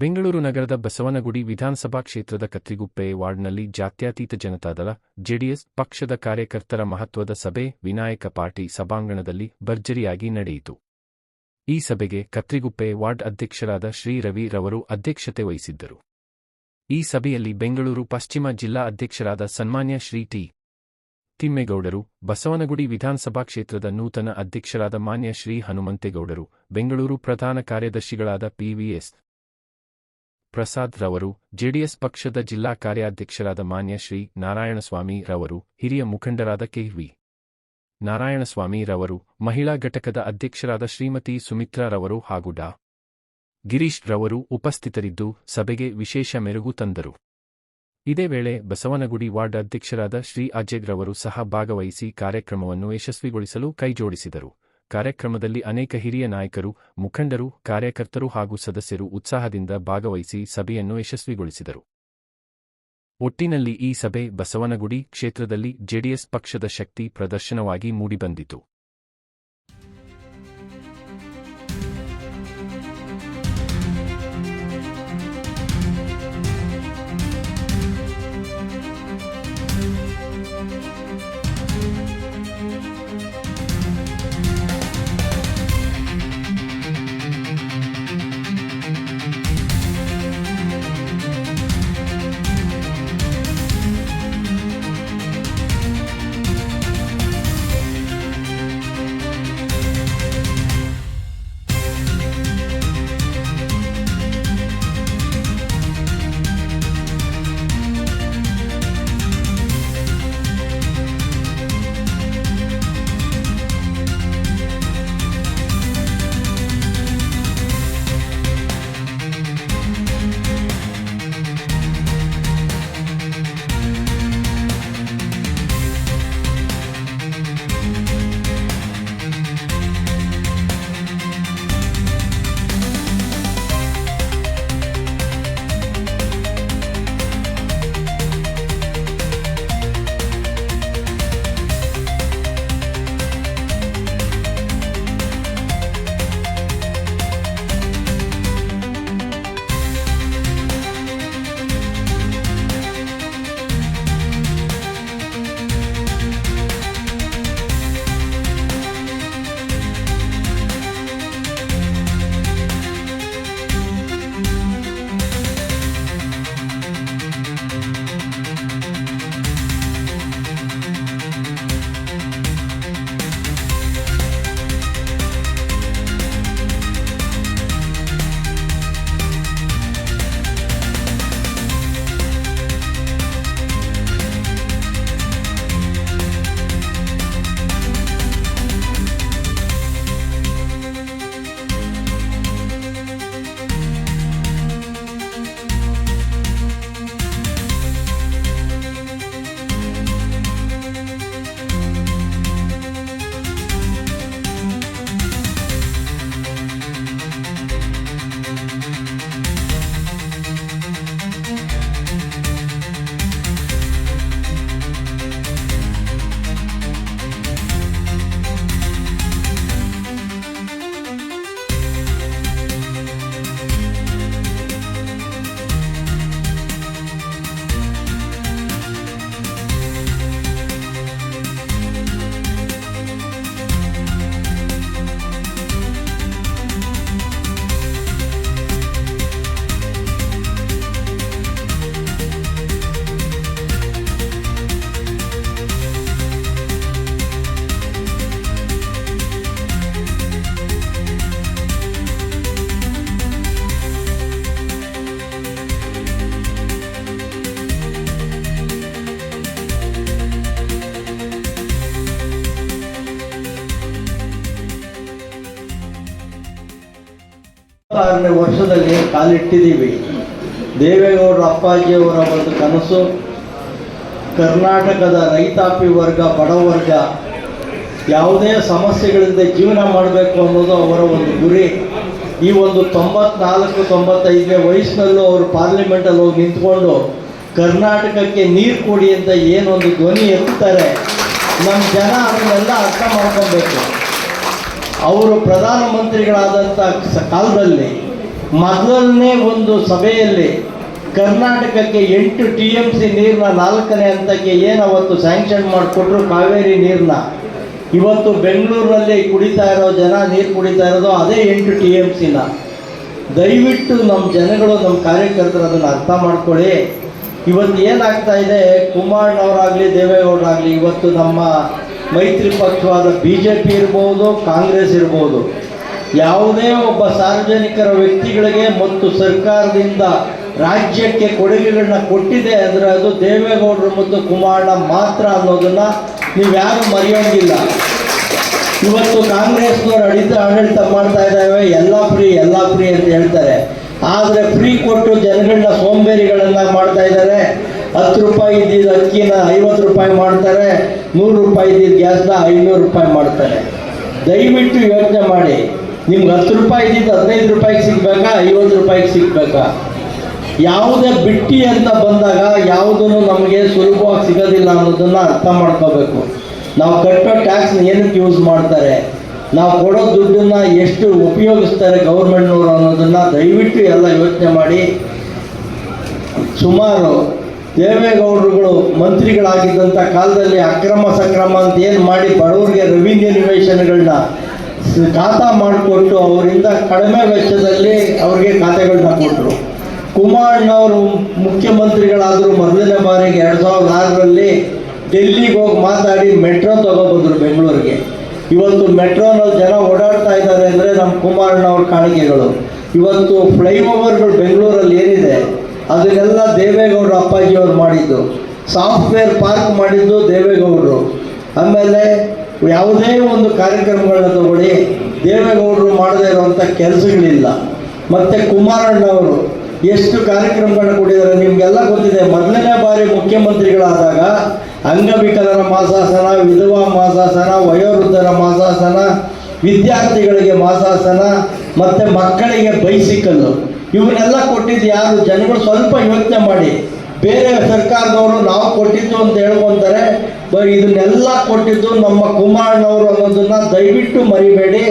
ಬೆಂಗಳೂರು ನಗರದ ಬಸವನಗುಡಿ ವಿಧಾನಸಭಾ ಕ್ಷೇತ್ರದ ಕತ್ರಿಗುಪ್ಪೆ ವಾರ್ಡ್ನಲ್ಲಿ ಜಾತ್ಯತೀತ ಜನತಾದಳ ಜೆಡಿಎಸ್ ಪಕ್ಷದ ಕಾರ್ಯಕರ್ತರ ಮಹತ್ವದ ಸಭೆ ವಿನಾಯಕ ಪಾರ್ಟಿ ಸಭಾಂಗಣದಲ್ಲಿ ಭರ್ಜರಿಯಾಗಿ ನಡೆಯಿತು. ಈ ಸಭೆಗೆ ಕತ್ರಿಗುಪ್ಪೆ ವಾರ್ಡ್ ಅಧ್ಯಕ್ಷರಾದ ಶ್ರೀ ರವಿ ರವರು ಅಧ್ಯಕ್ಷತೆ ವಹಿಸಿದ್ದರು. ಈ ಸಭೆಯಲ್ಲಿ ಬೆಂಗಳೂರು ಪಶ್ಚಿಮ ಜಿಲ್ಲಾ ಅಧ್ಯಕ್ಷರಾದ ಸನ್ಮಾನ್ಯ ಶ್ರೀ ಟಿ. ತಿಮ್ಮೇಗೌಡರು, ಬಸವನಗುಡಿ ವಿಧಾನಸಭಾ ಕ್ಷೇತ್ರದ ನೂತನ ಅಧ್ಯಕ್ಷರಾದ ಮಾನ್ಯ ಶ್ರೀ ಹನುಮಂತೇಗೌಡರು, ಬೆಂಗಳೂರು ಪ್ರಧಾನ ಕಾರ್ಯದರ್ಶಿಗಳಾದ ಪಿ.ವಿ.ಎಸ್. ಪ್ರಸಾದ್ ರವರು, ಜೆಡಿಎಸ್ ಪಕ್ಷದ ಜಿಲ್ಲಾ ಕಾರ್ಯಾಧ್ಯಕ್ಷರಾದ ಮಾನ್ಯ ಶ್ರೀ ನಾರಾಯಣಸ್ವಾಮಿ ರವರು, ಹಿರಿಯ ಮುಖಂಡರಾದ ಕೆ.ವಿ. ನಾರಾಯಣಸ್ವಾಮಿ ರವರು, ಮಹಿಳಾ ಘಟಕದ ಅಧ್ಯಕ್ಷರಾದ ಶ್ರೀಮತಿ ಸುಮಿತ್ರಾ ರವರು ಹಾಗೂ ಡಾ. ಗಿರೀಶ್ ರವರು ಉಪಸ್ಥಿತರಿದ್ದು ಸಭೆಗೆ ವಿಶೇಷ ಮೆರುಗು ತಂದರು. ಇದೇ ವೇಳೆ ಬಸವನಗುಡಿ ವಾರ್ಡ್ ಅಧ್ಯಕ್ಷರಾದ ಶ್ರೀ ಅಜಯ್ ರವರು ಸಹ ಭಾಗವಹಿಸಿ ಕಾರ್ಯಕ್ರಮವನ್ನು ಯಶಸ್ವಿಗೊಳಿಸಲು ಕೈಜೋಡಿಸಿದರು. ಕಾರ್ಯಕ್ರಮದಲ್ಲಿ ಅನೇಕ ಹಿರಿಯ ನಾಯಕರು, ಮುಖಂಡರು, ಕಾರ್ಯಕರ್ತರು ಹಾಗೂ ಸದಸ್ಯರು ಉತ್ಸಾಹದಿಂದ ಭಾಗವಹಿಸಿ ಸಭೆಯನ್ನು ಯಶಸ್ವಿಗೊಳಿಸಿದರು. ಒಟ್ಟಿನಲ್ಲಿ ಈ ಸಭೆ ಬಸವನಗುಡಿ ಕ್ಷೇತ್ರದಲ್ಲಿ ಜೆಡಿಎಸ್ ಪಕ್ಷದ ಶಕ್ತಿ ಪ್ರದರ್ಶನವಾಗಿ ಮೂಡಿಬಂದಿತು. ವರ್ಷದಲ್ಲಿ ಕಾಲಿಟ್ಟಿದ್ದೀವಿ. ದೇವೇಗೌಡರ ಅಪ್ಪಾಜಿಯವರ ಒಂದು ಕನಸು ಕರ್ನಾಟಕದ ರೈತಾಪಿ ವರ್ಗ, ಬಡವರ್ಗ ಯಾವುದೇ ಸಮಸ್ಯೆಗಳಿಂದ ಜೀವನ ಮಾಡಬೇಕು ಅನ್ನೋದು ಅವರ ಒಂದು ಗುರಿ. ಈ ಒಂದು 94-95ನೇ ವಯಸ್ಸಿನಲ್ಲೂ ಅವರು ಪಾರ್ಲಿಮೆಂಟಲ್ಲಿ ಹೋಗಿ ನಿಂತ್ಕೊಂಡು ಕರ್ನಾಟಕಕ್ಕೆ ನೀರು ಕೊಡಿ ಅಂತ ಏನೊಂದು ಧ್ವನಿ ಎತ್ತಾರೆ, ನಮ್ಮ ಜನ ಅದನ್ನೆಲ್ಲ ಅರ್ಥ ಮಾಡ್ಕೊಬೇಕು. ಅವರು ಪ್ರಧಾನಮಂತ್ರಿಗಳಾದಂಥ ಕಾಲದಲ್ಲಿ ಮೊದಲನೇ ಒಂದು ಸಭೆಯಲ್ಲಿ ಕರ್ನಾಟಕಕ್ಕೆ 8 TMC ನೀರನ್ನ 4ನೇ ಹಂತಕ್ಕೆ ಏನು ಅವತ್ತು ಸ್ಯಾಂಕ್ಷನ್ ಮಾಡಿಕೊಟ್ರು ಕಾವೇರಿ ನೀರನ್ನ, ಇವತ್ತು ಬೆಂಗಳೂರಿನಲ್ಲಿ ಕುಡಿತಾ ಇರೋ ಜನ ನೀರು ಕುಡಿತಾ ಇರೋದು ಅದೇ 8 TMCನ. ದಯವಿಟ್ಟು ನಮ್ಮ ಜನಗಳು, ನಮ್ಮ ಕಾರ್ಯಕರ್ತರು ಅದನ್ನು ಅರ್ಥ ಮಾಡ್ಕೊಳ್ಳಿ. ಇವತ್ತು ಏನಾಗ್ತಾ ಇದೆ, ಕುಮಾರಣ್ಣವರಾಗಲಿ ದೇವೇಗೌಡರಾಗಲಿ, ಇವತ್ತು ನಮ್ಮ ಮೈತ್ರಿ ಪಕ್ಷವಾದ BJP ಇರ್ಬೋದು, ಕಾಂಗ್ರೆಸ್ ಇರ್ಬೋದು, ಯಾವುದೇ ಒಬ್ಬ ಸಾರ್ವಜನಿಕರ ವ್ಯಕ್ತಿಗಳಿಗೆ ಮತ್ತು ಸರ್ಕಾರದಿಂದ ರಾಜ್ಯಕ್ಕೆ ಕೊಡುಗೆಗಳನ್ನ ಕೊಟ್ಟಿದೆ ಅಂದರೆ ಅದು ದೇವೇಗೌಡರು ಮತ್ತು ಕುಮಾರಣ್ಣ ಮಾತ್ರ ಅನ್ನೋದನ್ನು ನೀವು ಯಾರು ಮರೆಯೋಂಗಿಲ್ಲ. ಇವತ್ತು ಕಾಂಗ್ರೆಸ್ನವ್ರು ಆಡಳಿತ ಮಾಡ್ತಾ ಇದ್ದಾವೆ, ಎಲ್ಲ ಫ್ರೀ ಅಂತ ಹೇಳ್ತಾರೆ. ಆದರೆ ಫ್ರೀ ಕೊಟ್ಟು ಜನಗಳನ್ನ ಸೋಂಬೇರಿಗಳನ್ನ ಮಾಡ್ತಾ ಇದ್ದಾರೆ. 10 ರೂಪಾಯಿ ಇದ್ದಿದ್ದು ಅಕ್ಕಿನ 50 ರೂಪಾಯಿ ಮಾಡ್ತಾರೆ, 100 ರೂಪಾಯಿ ಇದ್ದಿದ್ದು ಗ್ಯಾಸ್ನ 500 ರೂಪಾಯಿ ಮಾಡ್ತಾರೆ. ದಯವಿಟ್ಟು ಯೋಚನೆ ಮಾಡಿ, ನಿಮ್ಗೆ 10 ರೂಪಾಯಿ ಇದ್ದಿದ್ದು 15 ರೂಪಾಯಿಗೆ ಸಿಗಬೇಕಾ, 50 ರೂಪಾಯಿಗೆ ಸಿಗಬೇಕಾ? ಯಾವುದೇ ಬಿಟ್ಟಿ ಅಂತ ಬಂದಾಗ ಯಾವುದೂ ನಮಗೆ ಸುಲಭವಾಗಿ ಸಿಗೋದಿಲ್ಲ ಅನ್ನೋದನ್ನು ಅರ್ಥ ಮಾಡ್ಕೋಬೇಕು. ನಾವು ಕಟ್ಟೋ ಟ್ಯಾಕ್ಸ್ನ ಏನಕ್ಕೆ ಯೂಸ್ ಮಾಡ್ತಾರೆ, ನಾವು ಕೊಡೋ ದುಡ್ಡನ್ನು ಎಷ್ಟು ಉಪಯೋಗಿಸ್ತಾರೆ ಗೌರ್ಮೆಂಟ್ನವರು ಅನ್ನೋದನ್ನು ದಯವಿಟ್ಟು ಎಲ್ಲ ಯೋಚನೆ ಮಾಡಿ. ಸುಮಾರು ದೇವೇಗೌಡರುಗಳು ಮಂತ್ರಿಗಳಾಗಿದ್ದಂಥ ಕಾಲದಲ್ಲಿ ಅಕ್ರಮ ಸಕ್ರಮ ಅಂತ ಏನು ಮಾಡಿ ಬಡವರಿಗೆ ರೆವಿನ್ಯೂ ನಿವೇಶನಗಳನ್ನ ಖಾತಾ ಮಾಡಿಕೊಟ್ಟು ಅವರಿಂದ ಕಡಿಮೆ ವೆಚ್ಚದಲ್ಲಿ ಅವ್ರಿಗೆ ಖಾತೆಗಳನ್ನ ಕೊಟ್ಟರು. ಕುಮಾರಣ್ಣವರು ಮುಖ್ಯಮಂತ್ರಿಗಳಾದರೂ ಮೊದಲನೇ ಬಾರಿಗೆ 2006ರಲ್ಲಿ ಡೆಲ್ಲಿಗೆ ಹೋಗಿ ಮಾತಾಡಿ ಮೆಟ್ರೋ ತಗೊಬಂದರು ಬೆಂಗಳೂರಿಗೆ. ಇವತ್ತು ಮೆಟ್ರೋನಲ್ಲಿ ಜನ ಓಡಾಡ್ತಾ ಇದ್ದಾರೆ ಅಂದರೆ ನಮ್ಮ ಕುಮಾರಣ್ಣವ್ರ ಕಾಣಿಕೆಗಳು. ಇವತ್ತು ಫ್ಲೈಓವರ್ಗಳು ಬೆಂಗಳೂರಲ್ಲಿ ಏನಿದೆ ಅದನ್ನೆಲ್ಲ ದೇವೇಗೌಡರು ಅಪ್ಪಾಜಿಯವರು ಮಾಡಿದ್ದು. ಸಾಫ್ಟ್ವೇರ್ ಪಾರ್ಕ್ ಮಾಡಿದ್ದು ದೇವೇಗೌಡರು. ಆಮೇಲೆ ಯಾವುದೇ ಒಂದು ಕಾರ್ಯಕ್ರಮಗಳನ್ನ ತಗೊಳ್ಳಿ, ದೇವೇಗೌಡರು ಮಾಡದೇ ಇರುವಂಥ ಕೆಲಸಗಳಿಲ್ಲ. ಮತ್ತು ಕುಮಾರಣ್ಣವರು ಎಷ್ಟು ಕಾರ್ಯಕ್ರಮಗಳನ್ನ ಕೊಟ್ಟಿದ್ದಾರೆ ನಿಮಗೆಲ್ಲ ಗೊತ್ತಿದೆ. ಮೊದಲನೇ ಬಾರಿ ಮುಖ್ಯಮಂತ್ರಿಗಳಾದಾಗ ಅಂಗವಿಕಲರ ಮಾಸಾಸನ, ವಿಧವಾ ಮಾಸಾಸನ, ವಯೋವೃದ್ಧರ ಮಾಸಾಸನ, ವಿದ್ಯಾರ್ಥಿಗಳಿಗೆ ಮಾಸಾಸನ ಮತ್ತು ಮಕ್ಕಳಿಗೆ ಬೈಸಿಕಲ್ಲು ಇವನ್ನೆಲ್ಲ ಕೊಟ್ಟಿದ್ದು ಯಾರು? ಜನಗಳು ಸ್ವಲ್ಪ ಯೋಚನೆ ಮಾಡಿ. ಬೇರೆ ಸರ್ಕಾರದವರು ನಾವು ಕೊಟ್ಟಿದ್ದು ಅಂತ ಹೇಳ್ಕೊತಾರೆ, ಇದನ್ನೆಲ್ಲ ಕೊಟ್ಟಿದ್ದು ನಮ್ಮ ಕುಮಾರಣ್ಣವರು ಅನ್ನೋದನ್ನು ದಯವಿಟ್ಟು ಮರಿಬೇಡಿ.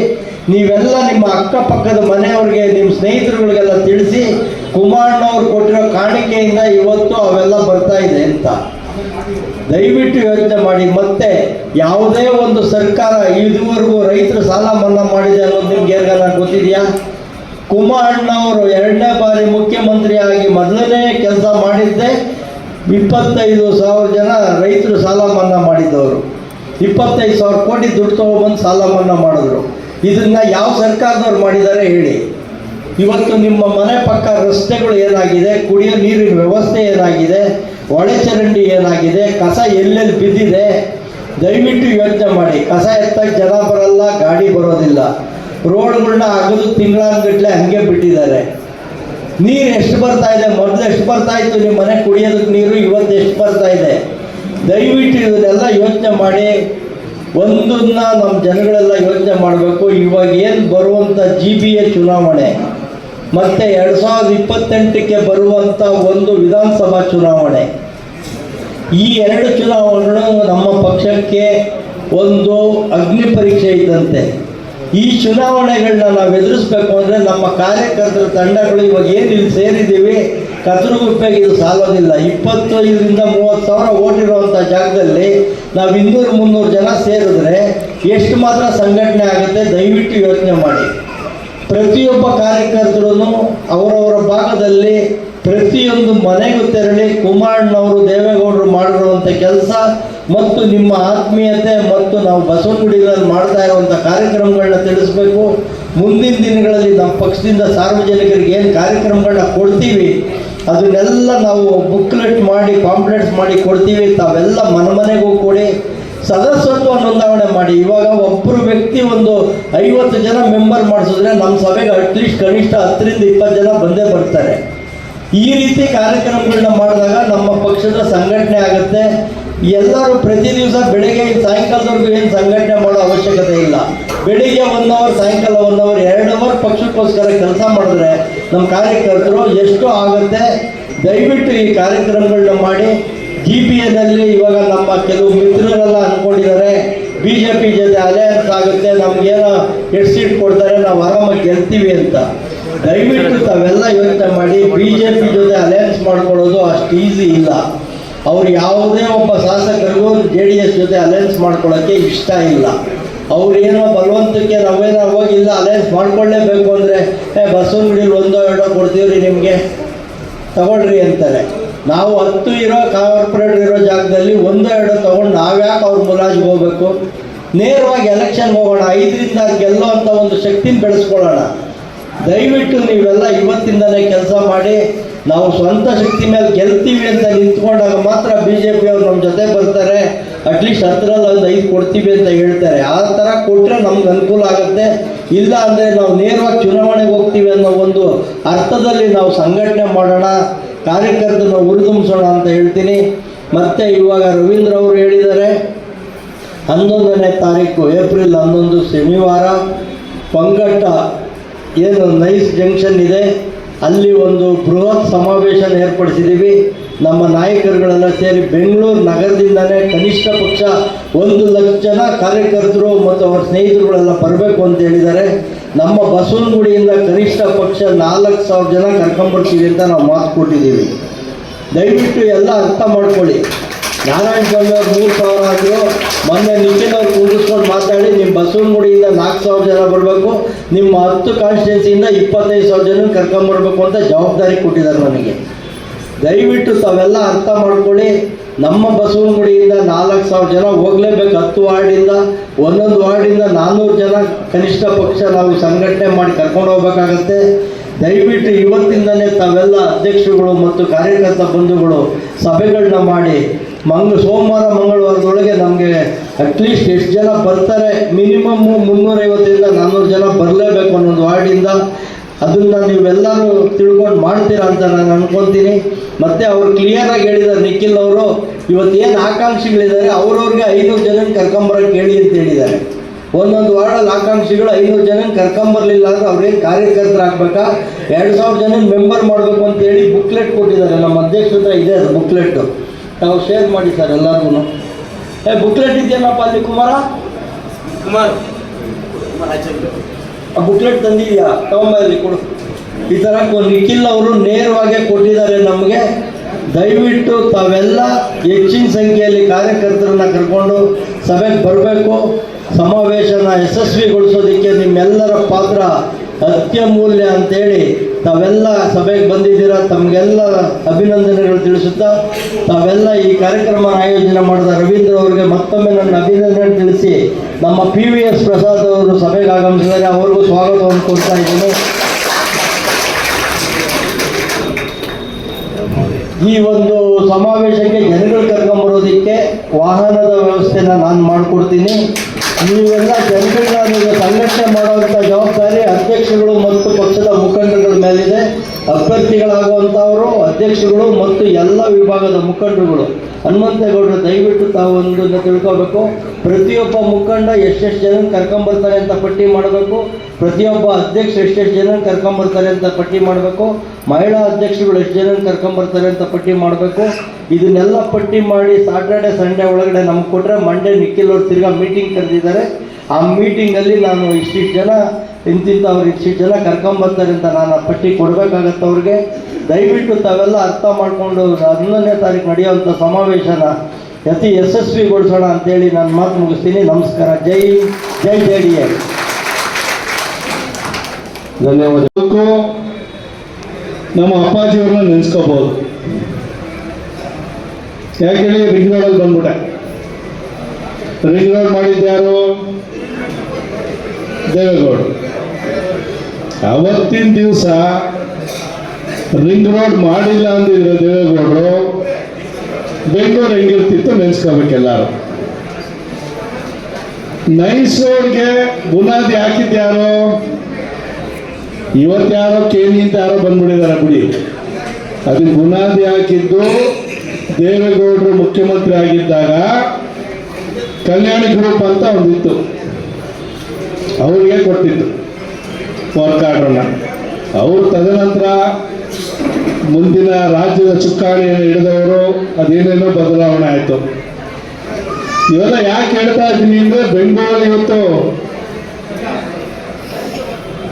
ನೀವೆಲ್ಲ ನಿಮ್ಮ ಅಕ್ಕಪಕ್ಕದ ಮನೆಯವ್ರಿಗೆ, ನಿಮ್ಮ ಸ್ನೇಹಿತರುಗಳಿಗೆಲ್ಲ ತಿಳಿಸಿ ಕುಮಾರಣ್ಣವ್ರು ಕೊಟ್ಟಿರೋ ಕಾಣಿಕೆಯಿಂದ ಇವತ್ತು ಅವೆಲ್ಲ ಬರ್ತಾ ಇದೆ ಅಂತ ದಯವಿಟ್ಟು ಯೋಚನೆ ಮಾಡಿ. ಮತ್ತೆ ಯಾವುದೇ ಒಂದು ಸರ್ಕಾರ ಇದುವರೆಗೂ ರೈತರು ಸಾಲ ಮನ್ನಾ ಮಾಡಿದೆ ಅನ್ನೋದು ನಿಮ್ಗೆ ಯಾರಿಗಾನ ಗೊತ್ತಿದೆಯಾ? ಕುಮಾರಣ್ಣವರು 2ನೇ ಬಾರಿ ಮುಖ್ಯಮಂತ್ರಿಯಾಗಿ ಮೊದಲನೇ ಕೆಲಸ ಮಾಡಿದ್ದೆ 25,000 ಜನ ರೈತರು ಸಾಲ ಮನ್ನಾ ಮಾಡಿದ್ದವರು. 25,000 ಕೋಟಿ ದುಡ್ಡು ತೊಗೊಬಂದು ಸಾಲ ಮನ್ನಾ ಮಾಡಿದ್ರು. ಇದನ್ನು ಯಾವ ಸರ್ಕಾರದವ್ರು ಮಾಡಿದ್ದಾರೆ ಹೇಳಿ? ಇವತ್ತು ನಿಮ್ಮ ಮನೆ ಪಕ್ಕ ರಸ್ತೆಗಳು ಏನಾಗಿದೆ, ಕುಡಿಯೋ ನೀರಿನ ವ್ಯವಸ್ಥೆ ಏನಾಗಿದೆ, ಒಳಚರಂಡಿ ಏನಾಗಿದೆ, ಕಸ ಎಲ್ಲೆಲ್ಲಿ ಬಿದ್ದಿದೆ, ದಯವಿಟ್ಟು ಯೋಚನೆ ಮಾಡಿ. ಕಸ ಎತ್ತಕ್ಕೆ ಜನ ಬರಲ್ಲ, ಗಾಡಿ ಬರೋದಿಲ್ಲ. ರೋಡ್ಗಳನ್ನ ಅಗದು ತಿಂಗಳಾನ್ಗಟ್ಲೆ ಹಂಗೆ ಬಿಟ್ಟಿದ್ದಾರೆ. ನೀರು ಎಷ್ಟು ಬರ್ತಾ ಇದೆ, ಮೊದಲು ಎಷ್ಟು ಬರ್ತಾ ಇತ್ತು ನಿಮ್ಮ ಮನೆ ಕುಡಿಯೋದಕ್ಕೆ ನೀರು, ಇವತ್ತು ಎಷ್ಟು ಬರ್ತಾ ಇದೆ? ದಯವಿಟ್ಟು ಇದನ್ನೆಲ್ಲ ಯೋಚನೆ ಮಾಡಿ. ಒಂದನ್ನ ನಮ್ಮ ಜನಗಳೆಲ್ಲ ಯೋಚನೆ ಮಾಡಬೇಕು. ಇವಾಗ ಏನು ಬರುವಂಥ GBA ಚುನಾವಣೆ ಮತ್ತು 2028ಕ್ಕೆ ಬರುವಂಥ ಒಂದು ವಿಧಾನಸಭಾ ಚುನಾವಣೆ, ಈ 2 ಚುನಾವಣೆಗಳು ನಮ್ಮ ಪಕ್ಷಕ್ಕೆ ಒಂದು ಅಗ್ನಿ ಪರೀಕ್ಷೆ ಇದ್ದಂತೆ. ಈ ಚುನಾವಣೆಗಳನ್ನ ನಾವು ಎದುರಿಸ್ಬೇಕು ಅಂದರೆ ನಮ್ಮ ಕಾರ್ಯಕರ್ತರ ತಂಡಗಳು ಇವಾಗ ಏನು ಇಲ್ಲಿ ಸೇರಿದ್ದೀವಿ, ಕತ್ತರುಗುಪ್ಪೆಗೆ ಇದು ಸಾಲೋದಿಲ್ಲ. 25,000 30,000 ಓಟ್ ಇರುವಂಥ ಜಾಗದಲ್ಲಿ ನಾವು 200-300 ಜನ ಸೇರಿದ್ರೆ ಎಷ್ಟು ಮಾತ್ರ ಸಂಘಟನೆ ಆಗುತ್ತೆ? ದಯವಿಟ್ಟು ಯೋಚನೆ ಮಾಡಿ. ಪ್ರತಿಯೊಬ್ಬ ಕಾರ್ಯಕರ್ತರು ಅವರವರ ಭಾಗದಲ್ಲಿ ಪ್ರತಿಯೊಂದು ಮನೆಗೂ ತೆರಳಿ ಕುಮಾರಣ್ಣವರು ದೇವೇಗೌಡರು ಮಾಡಿರುವಂಥ ಕೆಲಸ ಮತ್ತು ನಿಮ್ಮ ಆತ್ಮೀಯತೆ ಮತ್ತು ನಾವು ಬಸವನಗುಡಿಗಳಲ್ಲಿ ಮಾಡ್ತಾ ಇರುವಂಥ ಕಾರ್ಯಕ್ರಮಗಳನ್ನ ತಿಳಿಸ್ಬೇಕು. ಮುಂದಿನ ದಿನಗಳಲ್ಲಿ ನಮ್ಮ ಪಕ್ಷದಿಂದ ಸಾರ್ವಜನಿಕರಿಗೆ ಏನು ಕಾರ್ಯಕ್ರಮಗಳನ್ನ ಕೊಡ್ತೀವಿ ಅದನ್ನೆಲ್ಲ ನಾವು ಬುಕ್ಲೆಟ್ ಮಾಡಿ ಪಾಂಪ್ಲೆಟ್ಸ್ ಮಾಡಿ ಕೊಡ್ತೀವಿ. ತಾವೆಲ್ಲ ಮನೆಗೂ ಕೊಡಿ, ಸದಸ್ಯತ್ವ ನೋಂದಾವಣೆ ಮಾಡಿ. ಇವಾಗ ಒಬ್ಬರು ವ್ಯಕ್ತಿ ಒಂದು 50 ಜನ ಮೆಂಬರ್ ಮಾಡಿಸಿದ್ರೆ ನಮ್ಮ ಸಭೆಗೆ ಅಟ್ಲೀಸ್ಟ್ ಕನಿಷ್ಠ 10ರಿಂದ 20 ಜನ ಬಂದೇ ಬರ್ತಾರೆ. ಈ ರೀತಿ ಕಾರ್ಯಕ್ರಮಗಳನ್ನ ಮಾಡಿದಾಗ ನಮ್ಮ ಪಕ್ಷದ ಸಂಘಟನೆ ಆಗುತ್ತೆ. ಎಲ್ಲರೂ ಪ್ರತಿ ದಿವಸ ಬೆಳಗ್ಗೆ ಸಾಯಂಕಾಲದವರೆಗೂ ಏನು ಸಂಘಟನೆ ಮಾಡೋ ಅವಶ್ಯಕತೆ ಇಲ್ಲ. ಬೆಳಿಗ್ಗೆ 1 ಅವರ್, ಸಾಯಂಕಾಲ 1 ಅವರ್, 2 ಅವರ್ ಪಕ್ಷಕ್ಕೋಸ್ಕರ ಕೆಲಸ ಮಾಡಿದ್ರೆ ನಮ್ಮ ಕಾರ್ಯಕರ್ತರು ಎಷ್ಟು ಆಗುತ್ತೆ. ದಯವಿಟ್ಟು ಈ ಕಾರ್ಯಕ್ರಮಗಳನ್ನ ಮಾಡಿ. GBAದಲ್ಲಿ ಇವಾಗ ನಮ್ಮ ಕೆಲವು ಮಿತ್ರರೆಲ್ಲ ಅಂದ್ಕೊಂಡಿದ್ದಾರೆ BJP ಜೊತೆ ಅಲಯನ್ಸ್ ಆಗುತ್ತೆ, ನಮಗೇನೋ 8 ಸೀಟ್ ಕೊಡ್ತಾರೆ, ನಾವು ಆರಾಮಾಗಿ ಗೆಲ್ತೀವಿ ಅಂತ. ದಯವಿಟ್ಟು ತಾವೆಲ್ಲ ಯೋಚನೆ ಮಾಡಿ. BJP ಜೊತೆ ಅಲಯನ್ಸ್ ಮಾಡ್ಕೊಳ್ಳೋದು ಅಷ್ಟು ಈಸಿ ಇಲ್ಲ. ಅವ್ರು ಯಾವುದೇ ಒಬ್ಬ ಶಾಸಕರಿಗೂ JDS ಜೊತೆ ಅಲಯನ್ಸ್ ಮಾಡ್ಕೊಳ್ಳೋಕ್ಕೆ ಇಷ್ಟ ಇಲ್ಲ. ಅವ್ರೇನೋ ಬಲವಂತಕ್ಕೆ ನಾವೇನೋ ಹೋಗಿಲ್ಲ ಅಲಯನ್ಸ್ ಮಾಡ್ಕೊಳ್ಳೇಬೇಕು ಅಂದರೆ ಬಸವನಗುಡಿಲಿ 1-2 ಕೊಡ್ತೀವ್ರಿ ನಿಮಗೆ ತಗೊಳ್ರಿ ಅಂತಾರೆ. ನಾವು 10 ಇರೋ ಕಾರ್ಪೊರೇಟರ್ ಇರೋ ಜಾಗದಲ್ಲಿ 1-2 ತೊಗೊಂಡು ನಾವ್ಯಾಕೆ ಅವ್ರ ಮುಲಾಜಿಗೆ ಹೋಗ್ಬೇಕು? ನೇರವಾಗಿ ಎಲೆಕ್ಷನ್ಗೆ ಹೋಗೋಣ, 5ರಿಂದ ಗೆಲ್ಲೋ ಅಂತ ಒಂದು ಶಕ್ತಿನ ಬೆಳೆಸ್ಕೊಳ್ಳೋಣ. ದಯವಿಟ್ಟು ನೀವೆಲ್ಲ ಇವತ್ತಿಂದಲೇ ಕೆಲಸ ಮಾಡಿ. ನಾವು ಸ್ವಂತ ಶಕ್ತಿ ಮೇಲೆ ಗೆಲ್ತೀವಿ ಅಂತ ನಿಂತ್ಕೊಂಡಾಗ ಮಾತ್ರ BJP ಅವ್ರು ನಮ್ಮ ಜೊತೆ ಬರ್ತಾರೆ. ಅಟ್ಲೀಸ್ಟ್ 10ರಲ್ಲಿ ಒಂದು 5 ಕೊಡ್ತೀವಿ ಅಂತ ಹೇಳ್ತಾರೆ. ಆ ಥರ ಕೊಟ್ಟರೆ ನಮ್ಗೆ ಅನುಕೂಲ ಆಗುತ್ತೆ. ಇಲ್ಲ ಅಂದರೆ ನಾವು ನೇರವಾಗಿ ಚುನಾವಣೆಗೆ ಹೋಗ್ತೀವಿ ಅನ್ನೋ ಒಂದು ಅರ್ಥದಲ್ಲಿ ನಾವು ಸಂಘಟನೆ ಮಾಡೋಣ, ಕಾರ್ಯಕರ್ತರನ್ನ ಹುರಿದುಂಬಿಸೋಣ ಅಂತ ಹೇಳ್ತೀನಿ. ಮತ್ತು ಇವಾಗ ರವೀಂದ್ರ ಅವರು ಹೇಳಿದ್ದಾರೆ 11ನೇ ತಾರೀಕು ಏಪ್ರಿಲ್ 11 ಶನಿವಾರ ಪಂಗಟ್ಟ ಏನು ನೈಸ್ ಜಂಕ್ಷನ್ ಇದೆ, ಅಲ್ಲಿ ಒಂದು ಬೃಹತ್ ಸಮಾವೇಶ ಏರ್ಪಡಿಸಿದ್ದೀವಿ. ನಮ್ಮ ನಾಯಕರುಗಳೆಲ್ಲ ಸೇರಿ ಬೆಂಗಳೂರು ನಗರದಿಂದಲೇ ಕನಿಷ್ಠ ಪಕ್ಷ 1 ಲಕ್ಷ ಜನ ಕಾರ್ಯಕರ್ತರು ಮತ್ತು ಅವರ ಸ್ನೇಹಿತರುಗಳೆಲ್ಲ ಬರಬೇಕು ಅಂತ ಹೇಳಿದ್ದಾರೆ. ನಮ್ಮ ಬಸವನಗುಡಿಯಿಂದ ಕನಿಷ್ಠ ಪಕ್ಷ 4,000 ಜನ ಕರ್ಕೊಂಬರ್ತೀವಿ ಅಂತ ನಾವು ಮಾತು ಕೊಟ್ಟಿದ್ದೀವಿ. ದಯವಿಟ್ಟು ಎಲ್ಲ ಅರ್ಥ ಮಾಡ್ಕೊಳ್ಳಿ. ನಾರಾಯಣ ಸ್ವಾಮಿ ಅವ್ರು 3,000 ಆದರು. ಮೊನ್ನೆ ನಿಖಿಲ್ ಅವ್ರು ಕುಂಡಿಸ್ಕೊಂಡು ಮಾತಾಡಿ ನಿಮ್ಮ ಬಸವನಗುಡಿಯಿಂದ 4,000 ಜನ ಬರಬೇಕು, ನಿಮ್ಮ 10 ಕಾನ್ಸ್ಟಿಟ್ಯೂನ್ಸಿಯಿಂದ 25,000 ಜನ ಕರ್ಕೊಂಬರ್ಬೇಕು ಅಂತ ಜವಾಬ್ದಾರಿ ಕೊಟ್ಟಿದ್ದಾರೆ ನನಗೆ. ದಯವಿಟ್ಟು ತಾವೆಲ್ಲ ಅರ್ಥ ಮಾಡ್ಕೊಳ್ಳಿ. ನಮ್ಮ ಬಸವನಗುಡಿಯಿಂದ 4,000 ಜನ ಹೋಗಲೇಬೇಕು. 10 ವಾರ್ಡಿಂದ ಒಂದೊಂದು ವಾರ್ಡಿಂದ 400 ಜನ ಕನಿಷ್ಠ ಪಕ್ಷ ನಾವು ಸಂಘಟನೆ ಮಾಡಿ ಕರ್ಕೊಂಡು ಹೋಗ್ಬೇಕಾಗತ್ತೆ. ದಯವಿಟ್ಟು ಇವತ್ತಿಂದಲೇ ತಾವೆಲ್ಲ ಅಧ್ಯಕ್ಷರುಗಳು ಮತ್ತು ಕಾರ್ಯಕರ್ತ ಬಂಧುಗಳು ಸಭೆಗಳನ್ನ ಮಾಡಿ ಸೋಮವಾರ ಮಂಗಳವಾರದೊಳಗೆ ನಮಗೆ ಅಟ್ಲೀಸ್ಟ್ ಎಷ್ಟು ಜನ ಬರ್ತಾರೆ, ಮಿನಿಮಮ್ 350ರಿಂದ 400 ಜನ ಬರಲೇಬೇಕು ಅನ್ನೊಂದು ವಾರ್ಡಿಂದ. ಅದನ್ನು ನೀವೆಲ್ಲರೂ ತಿಳ್ಕೊಂಡು ಮಾಡ್ತೀರಾ ಅಂತ ನಾನು ಅನ್ಕೊತೀನಿ. ಮತ್ತು ಅವರು ಕ್ಲಿಯರಾಗಿ ಹೇಳಿದ್ದಾರೆ ನಿಖಿಲ್ ಅವರು, ಇವತ್ತೇನು ಆಕಾಂಕ್ಷಿಗಳಿದ್ದಾರೆ ಅವ್ರವ್ರಿಗೆ 500 ಜನ ಕರ್ಕೊಂಬರೋಕ್ಕೆ ಹೇಳಿ ಅಂತ ಹೇಳಿದ್ದಾರೆ. ಒಂದೊಂದು ವಾರ್ಡಲ್ಲಿ ಆಕಾಂಕ್ಷಿಗಳು 500 ಜನ ಕರ್ಕೊಂಬರ್ಲಿಲ್ಲ ಅಂದರೆ ಅವ್ರೇನು ಕಾರ್ಯಕರ್ತರಾಗಬೇಕಾ, 2,000 ಜನ ಮೆಂಬರ್ ಮಾಡಬೇಕು ಅಂತೇಳಿ ಬುಕ್ಲೆಟ್ ಕೊಟ್ಟಿದ್ದಾರೆ. ನಮ್ಮ ಅಧ್ಯಕ್ಷರ ಹತ್ರ ಇದೆ ಅದು ಬುಕ್ಲೆಟ್ಟು, ನಾವು ಶೇರ್ ಮಾಡಿ ಸರ್ ಎಲ್ಲರಿಗೂ. ಬುಕ್ಲೆಟ್ ಇದೆಯಲ್ಲಪ್ಪ ಅಲ್ಲಿ ಕುಮಾರ ಆ ಬುಕ್ಲೆಟ್ ತಂದಿದೆಯಾ? ತಗೊಂಬಲ್ಲಿ ಕೊಡು. ಈ ಥರ ನಿಖಿಲ್ ಅವರು ನೇರವಾಗಿ ಕೊಟ್ಟಿದ್ದಾರೆ ನಮಗೆ. ದಯವಿಟ್ಟು ತಾವೆಲ್ಲ ಹೆಚ್ಚಿನ ಸಂಖ್ಯೆಯಲ್ಲಿ ಕಾರ್ಯಕರ್ತರನ್ನ ಕರ್ಕೊಂಡು ಸಭೆಗೆ ಬರಬೇಕು. ಸಮಾವೇಶನ ಯಶಸ್ವಿಗೊಳಿಸೋದಕ್ಕೆ ನಿಮ್ಮೆಲ್ಲರ ಪಾತ್ರ ಅತ್ಯಮೂಲ್ಯ ಅಂತೇಳಿ ತಾವೆಲ್ಲ ಸಭೆಗೆ ಬಂದಿದ್ದೀರಾ. ತಮಗೆಲ್ಲ ಅಭಿನಂದನೆಗಳು ತಿಳಿಸುತ್ತಾ ತಾವೆಲ್ಲ ಈ ಕಾರ್ಯಕ್ರಮ ಆಯೋಜನೆ ಮಾಡಿದ ರವೀಂದ್ರ ಅವರಿಗೆ ಮತ್ತೊಮ್ಮೆ ನನ್ನ ಅಭಿನಂದನೆ ತಿಳಿಸಿ, ನಮ್ಮ PVS ಪ್ರಸಾದ್ ಅವರು ಸಭೆಗೆ ಆಗಮಿಸಿದ್ದಾರೆ, ಅವ್ರಿಗೂ ಸ್ವಾಗತವನ್ನು ಕೊಡ್ತಾ ಇದ್ದೀನಿ. ಈ ಒಂದು ಸಮಾವೇಶಕ್ಕೆ ಜನಗಳು ಕರ್ಕೊಂಬರೋದಕ್ಕೆ ವಾಹನದ ವ್ಯವಸ್ಥೆನ ನಾನು ಮಾಡಿಕೊಡ್ತೀನಿ. ನೀವೆಲ್ಲ ಜನಗಳನ್ನ ಸಂಘಟನೆ ಮಾಡುವಂಥ ಜವಾಬ್ದಾರಿ ಅಧ್ಯಕ್ಷಗಳು ಮತ್ತು ಪಕ್ಷದ ಮುಖಂಡರುಗಳ ಮೇಲಿದೆ. ಅಭ್ಯರ್ಥಿಗಳಾಗುವಂಥವರು ಅಧ್ಯಕ್ಷಗಳು ಮತ್ತು ಎಲ್ಲ ವಿಭಾಗದ ಮುಖಂಡರುಗಳು. ಹನುಮಂತೇಗೌಡರು ದಯವಿಟ್ಟು ತಾವು ಒಂದನ್ನು ತಿಳ್ಕೋಬೇಕು. ಪ್ರತಿಯೊಬ್ಬ ಮುಖಂಡ ಎಷ್ಟೆಷ್ಟು ಜನ ಕರ್ಕೊಂಬರ್ತಾರೆ ಅಂತ ಪಟ್ಟಿ ಮಾಡಬೇಕು. ಪ್ರತಿಯೊಬ್ಬ ಅಧ್ಯಕ್ಷ ಎಷ್ಟೆಷ್ಟು ಜನ ಕರ್ಕೊಂಬರ್ತಾರೆ ಅಂತ ಪಟ್ಟಿ ಮಾಡಬೇಕು. ಮಹಿಳಾ ಅಧ್ಯಕ್ಷರುಗಳು ಎಷ್ಟು ಜನ ಕರ್ಕೊಂಬರ್ತಾರೆ ಅಂತ ಪಟ್ಟಿ ಮಾಡಬೇಕು. ಇದನ್ನೆಲ್ಲ ಪಟ್ಟಿ ಮಾಡಿ ಸಾಟರ್ಡೆ ಸಂಡೇ ಒಳಗಡೆ ನಮ್ಗೆ ಕೊಟ್ಟರೆ ಮಂಡೇ ನಿಖಿಲ್ ಅವ್ರು ತಿರ್ಗಾ ಮೀಟಿಂಗ್ ಕರೆದಿದ್ದಾರೆ. ಆ ಮೀಟಿಂಗಲ್ಲಿ ನಾನು ಇಷ್ಟಿಷ್ಟು ಜನ ಇಂತಿಂಥವ್ರು ಇಷ್ಟಿಷ್ಟು ಜನ ಕರ್ಕೊಂಬರ್ತಾರೆ ಅಂತ ನಾನು ಆ ಪಟ್ಟಿ ಕೊಡಬೇಕಾಗತ್ತೆ ಅವ್ರಿಗೆ. ದಯವಿಟ್ಟು ತಾವೆಲ್ಲ ಅರ್ಥ ಮಾಡಿಕೊಂಡು 11ನೇ ತಾರೀಕು ನಡೆಯುವಂಥ ಸಮಾವೇಶನ ಅತಿ ಯಶಸ್ವಿಗೊಳಿಸೋಣ ಅಂತೇಳಿ ನಾನು ಮಾತು ಮುಗಿಸ್ತೀನಿ. ನಮಸ್ಕಾರ. ಜೈ JDS. ಧನ್ಯವಾದ. ನಮ್ಮ ಅಪ್ಪಾಜಿಯವ್ರನ್ನ ನೆನೆಸ್ಕೋಬೋದು. ಯಾಕೆ ಹೇಳಿ, ರಿಂಗ್ ರೋಡಲ್ಲಿ ಬಂದ್ಬಿಟ್ಟೆ. ರಿಂಗ್ ರೋಡ್ ಮಾಡಿದ್ಯಾರು? ದೇವೇಗೌಡ. ಅವತ್ತಿನ ದಿವಸ ರಿಂಗ್ ರೋಡ್ ಮಾಡಿಲ್ಲ ಅಂದಿದ್ರೆ ದೇವೇಗೌಡರು, ಬೆಂಗಳೂರು ಹೆಂಗಿರ್ತಿತ್ತು ನೆನೆಸ್ಕೋಬೇಕೆಲ್ಲರೂ. ನೈಸ್ ರೋಡ್ಗೆ ಬುನಾದಿ ಹಾಕಿದ್ಯಾರು? ಇವತ್ತ್ಯಾರೋ ಕೇನಿ ಅಂತ ಯಾರೋ ಬಂದ್ಬಿಟ್ಟಿದ್ದಾರೆ ಬಿಡಿ. ಅದಕ್ಕೆ ಬುನಾದಿ ಹಾಕಿದ್ದು ದೇವೇಗೌಡರು ಮುಖ್ಯಮಂತ್ರಿ ಆಗಿದ್ದಾಗ ಕಲ್ಯಾಣಿ ಗ್ರೂಪ್ ಅಂತ ಒಂದಿತ್ತು, ಅವ್ರಿಗೆ ಕೊಟ್ಟಿತ್ತು ವರ್ಕ್ ಆರ್ಡ್ರನ್ನ. ಅವರು ತದನಂತರ ಮುಂದಿನ ರಾಜ್ಯದ ಚುಕ್ಕಾಣಿಯನ್ನು ಹಿಡಿದವರು ಅದೇನೇನೋ ಬದಲಾವಣೆ ಆಯಿತು. ಇವೆಲ್ಲ ಯಾಕೆ ಹೇಳ್ತಾ ಇದ್ದೀನಿ ಅಂದರೆ, ಬೆಂಗಳೂರಲ್ಲಿ ಇವತ್ತು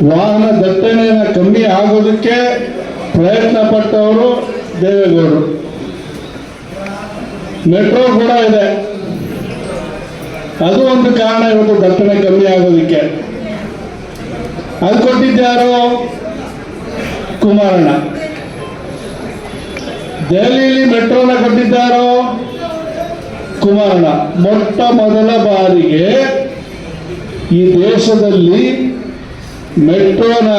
ವಾಹನ ದಟ್ಟಣೆಯನ್ನು ಕಮ್ಮಿ ಆಗೋದಕ್ಕೆ ಪ್ರಯತ್ನ ಪಟ್ಟವರು ದೇವೇಗೌಡರು. ಮೆಟ್ರೋ ಕೂಡ ಇದೆ, ಅದು ಒಂದು ಕಾರಣ ಇವತ್ತು ದಟ್ಟಣೆ ಕಮ್ಮಿ ಆಗೋದಕ್ಕೆ. ಅದು ಕೊಟ್ಟಿದ್ಯಾರು? ಕುಮಾರಣ್ಣ. ದೆಹಲಿಯಲ್ಲಿ ಮೆಟ್ರೋನ ಕೊಟ್ಟಿದ್ದಾರೋ? ಕುಮಾರಣ್ಣ. ಮೊಟ್ಟ ಮೊದಲ ಬಾರಿಗೆ ಈ ದೇಶದಲ್ಲಿ ಮೆಟ್ರೋನ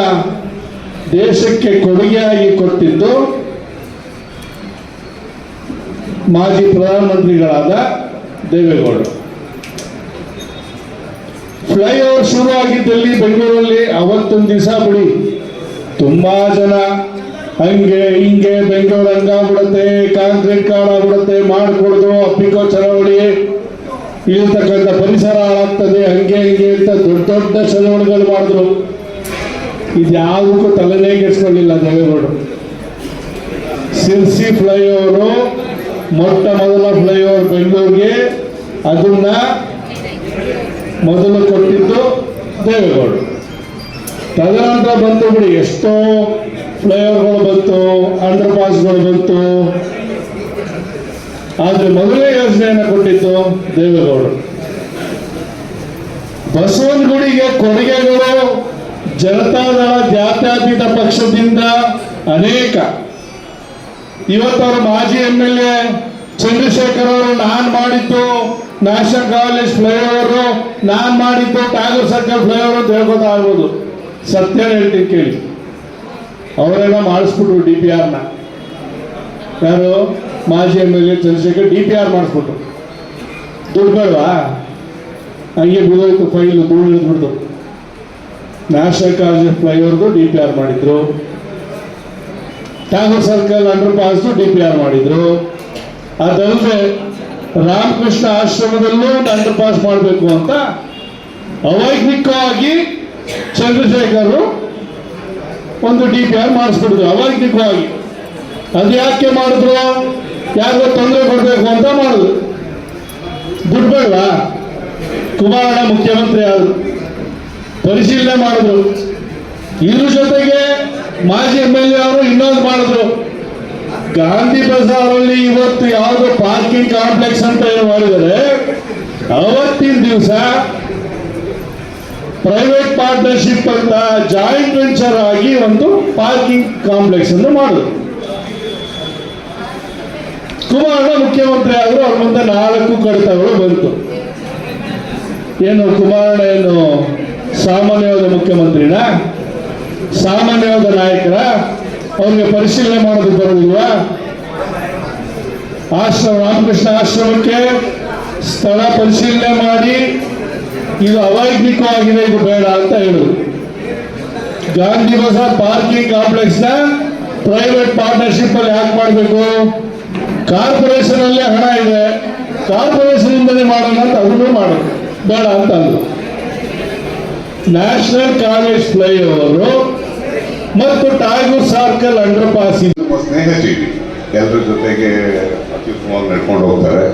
ದೇಶಕ್ಕೆ ಕೊಡುಗೆಯಾಗಿ ಕೊಟ್ಟಿದ್ದು ಮಾಜಿ ಪ್ರಧಾನಮಂತ್ರಿಗಳಾದ ದೇವೇಗೌಡರು. ಫ್ಲೈಓವರ್ ಶುರುವಾಗಿದ್ದಲ್ಲಿ ಬೆಂಗಳೂರಲ್ಲಿ ಅವತ್ತೊಂದು ದಿವಸ ಬಿಡಿ ತುಂಬಾ ಜನ ಹಂಗೆ ಹಿಂಗೆ ಬೆಂಗಳೂರು ಹಂಗಾಗ್ಬಿಡುತ್ತೆ, ಕಾಂಕ್ರೀಟ್ ಕಾಡಾಗ್ಬಿಡುತ್ತೆ, ಮಾಡಿಕೊಡ್ದು ಅಪ್ಪಿಕೋ ಚಳವಳಿ ಇರ್ತಕ್ಕಂಥ ಪರಿಸರ ಹಾಳಾಗ್ತದೆ, ಹಂಗೆ ಹಿಂಗೆ ಅಂತ ದೊಡ್ಡ ದೊಡ್ಡ ಚಳವಳಿಗಳು ಮಾಡಿದ್ರು. ಇದ್ಯಾವುದಕ್ಕೂ ತಲೆನೇ ಕೆಡಿಸ್ಕೊಳ್ಳಿಲ್ಲ ದೇವೇಗೌಡರು. ಸಿರ್ಸಿ ಫ್ಲೈಓವರು ಮೊಟ್ಟ ಮೊದಲ ಫ್ಲೈಓವರ್ ಬೆಂಗಳೂರಿಗೆ, ಅದನ್ನ ಮೊದಲು ಕೊಟ್ಟಿದ್ದು ದೇವೇಗೌಡರು. ತದನಂತರ ಬಂತು ಬಿಡಿ, ಎಷ್ಟೋ ಫ್ಲೈಓವರ್ಗಳು ಬಂತು, ಅಂಡರ್ ಪಾಸ್ಗಳು ಬಂತು, ಆದರೆ ಮೊದಲೇ ಯೋಜನೆಯನ್ನು ಕೊಟ್ಟಿದ್ದು ದೇವೇಗೌಡರು. ಬಸವನಗುಡಿಗೆ ಕೊಡುಗೆಗಳು ಜನತಾದಳ ಜಾತ್ಯತೀತ ಪಕ್ಷದಿಂದ ಅನೇಕ. ಇವತ್ತವರು ಮಾಜಿ MLA ಚಂದ್ರಶೇಖರ್ ಅವರು ನಾನು ಮಾಡಿದ್ದು ನ್ಯಾಷನಲ್ ಕಾಲೇಜ್ ಫ್ಲೈಓವರು, ನಾನು ಮಾಡಿದ್ದು ಟಾಗೂರ್ ಸರ್ಕಲ್ ಫ್ಲೈಓವರ್ ಅಂತ ಹೇಳ್ಕೊತಾ ಆಗ್ಬೋದು. ಸತ್ಯ ಹೇಳ್ತೀನಿ ಕೇಳಿ, ಅವರೆಲ್ಲ ಮಾಡಿಸ್ಬಿಟ್ರು DPRನ. ಯಾರು? ಮಾಜಿ MLA ಚಂದ್ರಶೇಖರ್ DPR ಮಾಡಿಸ್ಬಿಟ್ರು. ದುಡ್ಡು ಬೇಡವಾ? ಹಂಗೆ ಬಿದ್ದೋಯ್ತು ಫೈಲು, ಧೂಳು ಹಿಡಿದ್ಬಿಡ್ತು. ನ್ಯಾಷನಲ್ ಕಾಲೇಜ್ ಫ್ಲೈಓವರ್ದು DPR ಮಾಡಿದ್ರು, Tagore circle under pass DPR ಮಾಡಿದ್ರು. ಅದಲ್ಲದೆ ರಾಮಕೃಷ್ಣ ಆಶ್ರಮದಲ್ಲೂ ಅಂಡರ್ ಪಾಸ್ ಮಾಡಬೇಕು ಅಂತ ಅವೈಜ್ಞಿಕವಾಗಿ ಚಂದ್ರಶೇಖರ್ ಒಂದು DPR ಮಾಡಿಸ್ಬಿಡಿದ್ರು, ಅವೈಜ್ಞಿಕವಾಗಿ. ಅದು ಯಾಕೆ ಮಾಡಿದ್ರು? ಯಾರಿಗೋ ತೊಂದರೆ ಕೊಡಬೇಕು ಅಂತ ಮಾಡಿದ್ರು. ದುಡ್ಡು ಬೇಡವಾ? ಕುಮಾರಣ್ಣ ಮುಖ್ಯಮಂತ್ರಿ ಆದರು, ಪರಿಶೀಲನೆ ಮಾಡಿದ್ರು. ಇದ್ರ ಜೊತೆಗೆ ಮಾಜಿ MLA ಅವರು ಇನ್ನೊಂದು ಮಾಡಿದ್ರು. ಗಾಂಧಿ ಬಜಾರಲ್ಲಿ ಇವತ್ತು ಯಾವುದೋ ಪಾರ್ಕಿಂಗ್ ಕಾಂಪ್ಲೆಕ್ಸ್ ಅಂತ ಏನು ಮಾಡಿದರೆ, ಅವತ್ತಿನ ದಿವಸ ಪ್ರೈವೇಟ್ ಪಾರ್ಟ್ನರ್ಶಿಪ್ ಅಂತ ಜಾಯಿಂಟ್ ವೆಂಚರ್ ಆಗಿ ಒಂದು ಪಾರ್ಕಿಂಗ್ ಕಾಂಪ್ಲೆಕ್ಸ್ ಅನ್ನು ಮಾಡಿದ್ರು. ಕುಮಾರಣ್ಣ ಮುಖ್ಯಮಂತ್ರಿ ಆದರೂ ಅವ್ರ ಮುಂದೆ 4 ಕಡಿತಗಳು ಬಂತು. ಏನು ಕುಮಾರಣ್ಣ ಏನು ಸಾಮಾನ್ಯವಾದ ಮುಖ್ಯಮಂತ್ರಿನ, ಸಾಮಾನ್ಯವಾದ ನಾಯಕರ? ಅವ್ರಿಗೆ ಪರಿಶೀಲನೆ ಮಾಡೋದು ಬರೋದಿಲ್ವಾ? ಆಶ್ರಮ, ರಾಮಕೃಷ್ಣ ಆಶ್ರಮಕ್ಕೆ ಸ್ಥಳ ಪರಿಶೀಲನೆ ಮಾಡಿ ಇದು ಅವೈಜ್ಞಿಕವಾಗಿದೆ, ಇದು ಬೇಡ ಅಂತ ಹೇಳಿದ್ರು. ಗಾಂಧಿ ಬಜಾರ್ ಪಾರ್ಕಿಂಗ್ ಕಾಂಪ್ಲೆಕ್ಸ್ ನ ಪ್ರೈವೇಟ್ ಪಾರ್ಟ್ನರ್ಶಿಪ್ ಅಲ್ಲಿ ಯಾಕೆ ಮಾಡಬೇಕು? ಕಾರ್ಪೊರೇಷನ್ ಅಲ್ಲೇ ಹಣ ಇದೆ, ಕಾರ್ಪೊರೇಷನ್ ಇಂದಲೇ ಮಾಡೋಣ ಅಂತ ಅದನ್ನು ಮಾಡೋದು ಬೇಡ ಅಂತ ಅಂದ್ರು. ನ್ಯಾಷನಲ್ ಕಾಲೇಜ್ ಫ್ಲೈಓವರು ಮತ್ತು ಟಾಗೂರ್ ಸರ್ಕಲ್ ಅಂಡರ್ ಪಾಸ್ ಸ್ನೇಹಜೀವಿ, ಎಲ್ಲರ ಜೊತೆಗೆ ಅತ್ಯುತ್ತಮವಾಗಿ ನಡ್ಕೊಂಡು ಹೋಗ್ತಾರೆ.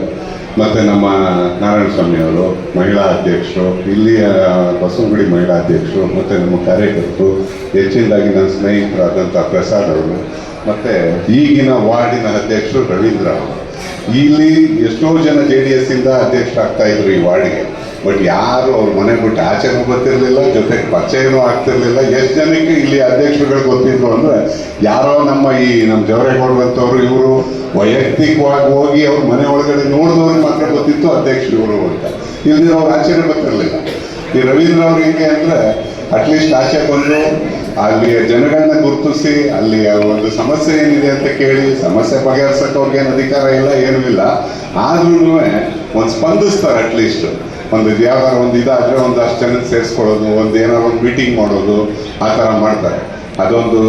ಮತ್ತು ನಮ್ಮ ನಾರಾಯಣ ಸ್ವಾಮಿ ಅವರು ಮಹಿಳಾ ಅಧ್ಯಕ್ಷರು, ಇಲ್ಲಿಯ ಬಸವನಗುಡಿ ಮಹಿಳಾ ಅಧ್ಯಕ್ಷರು, ಮತ್ತು ನಮ್ಮ ಕಾರ್ಯಕರ್ತರು, ಹೆಚ್ಚಿನದಾಗಿ ನನ್ನ ಸ್ನೇಹಿತರಾದಂಥ ಪ್ರಸಾದ್ ಅವರು, ಮತ್ತು ಈಗಿನ ವಾರ್ಡಿನ ಅಧ್ಯಕ್ಷರು ರವೀಂದ್ರ ಅವರು. ಇಲ್ಲಿ ಎಷ್ಟೋ ಜನ JDS ಇಂದ ಅಧ್ಯಕ್ಷರಾಗ್ತಾ ಇದ್ರು ಈ ವಾರ್ಡಿಗೆ. ಬಟ್ ಯಾರು ಅವ್ರ ಮನೆ ಬಿಟ್ಟು ಆಚೆನೂ ಗೊತ್ತಿರಲಿಲ್ಲ, ಜೊತೆಗೆ ಪರಿಚಯನೂ ಆಗ್ತಿರ್ಲಿಲ್ಲ. ಎಷ್ಟು ಜನಕ್ಕೆ ಇಲ್ಲಿ ಅಧ್ಯಕ್ಷರುಗಳು ಗೊತ್ತಿದ್ರು ಅಂದರೆ, ಯಾರೋ ನಮ್ಮ ಜವರೇಗೌಡರಂಥವ್ರು ಇವರು ವೈಯಕ್ತಿಕವಾಗಿ ಹೋಗಿ ಅವ್ರ ಮನೆ ಒಳಗಡೆ ನೋಡಿದವ್ರಿಗೆ ಮಾತ್ರ ಗೊತ್ತಿತ್ತು ಅಧ್ಯಕ್ಷರು ಇವರು ಅಂತ. ಇಲ್ದಿರೋ ಅವ್ರು ಆಚೆನೂ ಗೊತ್ತಿರಲಿಲ್ಲ. ಈ ರವೀಂದ್ರ ಅವ್ರು ಹೇಗೆ ಅಂದರೆ, ಅಟ್ಲೀಸ್ಟ್ ಆಚೆ ಬಂದು ಅಲ್ಲಿಯ ಜನಗಳನ್ನ ಗುರುತಿಸಿ ಅಲ್ಲಿಯ ಒಂದು ಸಮಸ್ಯೆ ಏನಿದೆ ಅಂತ ಕೇಳಿ ಸಮಸ್ಯೆ ಬಗೆಹರಿಸಕ್ಕೆ ಅವ್ರಿಗೇನು ಅಧಿಕಾರ ಇಲ್ಲ, ಏನೂ ಇಲ್ಲ, ಆದ್ರೂ ಒಂದು ಸ್ಪಂದಿಸ್ತಾರೆ. ಅಟ್ಲೀಸ್ಟ್ ಒಂದು ಯಾವ್ದಾರು ಒಂದು ಇದಾದರೆ ಒಂದು ಅಷ್ಟು ಜನಕ್ಕೆ ಸೇರಿಸ್ಕೊಳ್ಳೋದು, ಒಂದು ಏನಾದ್ರು ಒಂದು ಮೀಟಿಂಗ್ ಮಾಡೋದು, ಆ ಥರ ಮಾಡ್ತಾರೆ. ಅದೊಂದು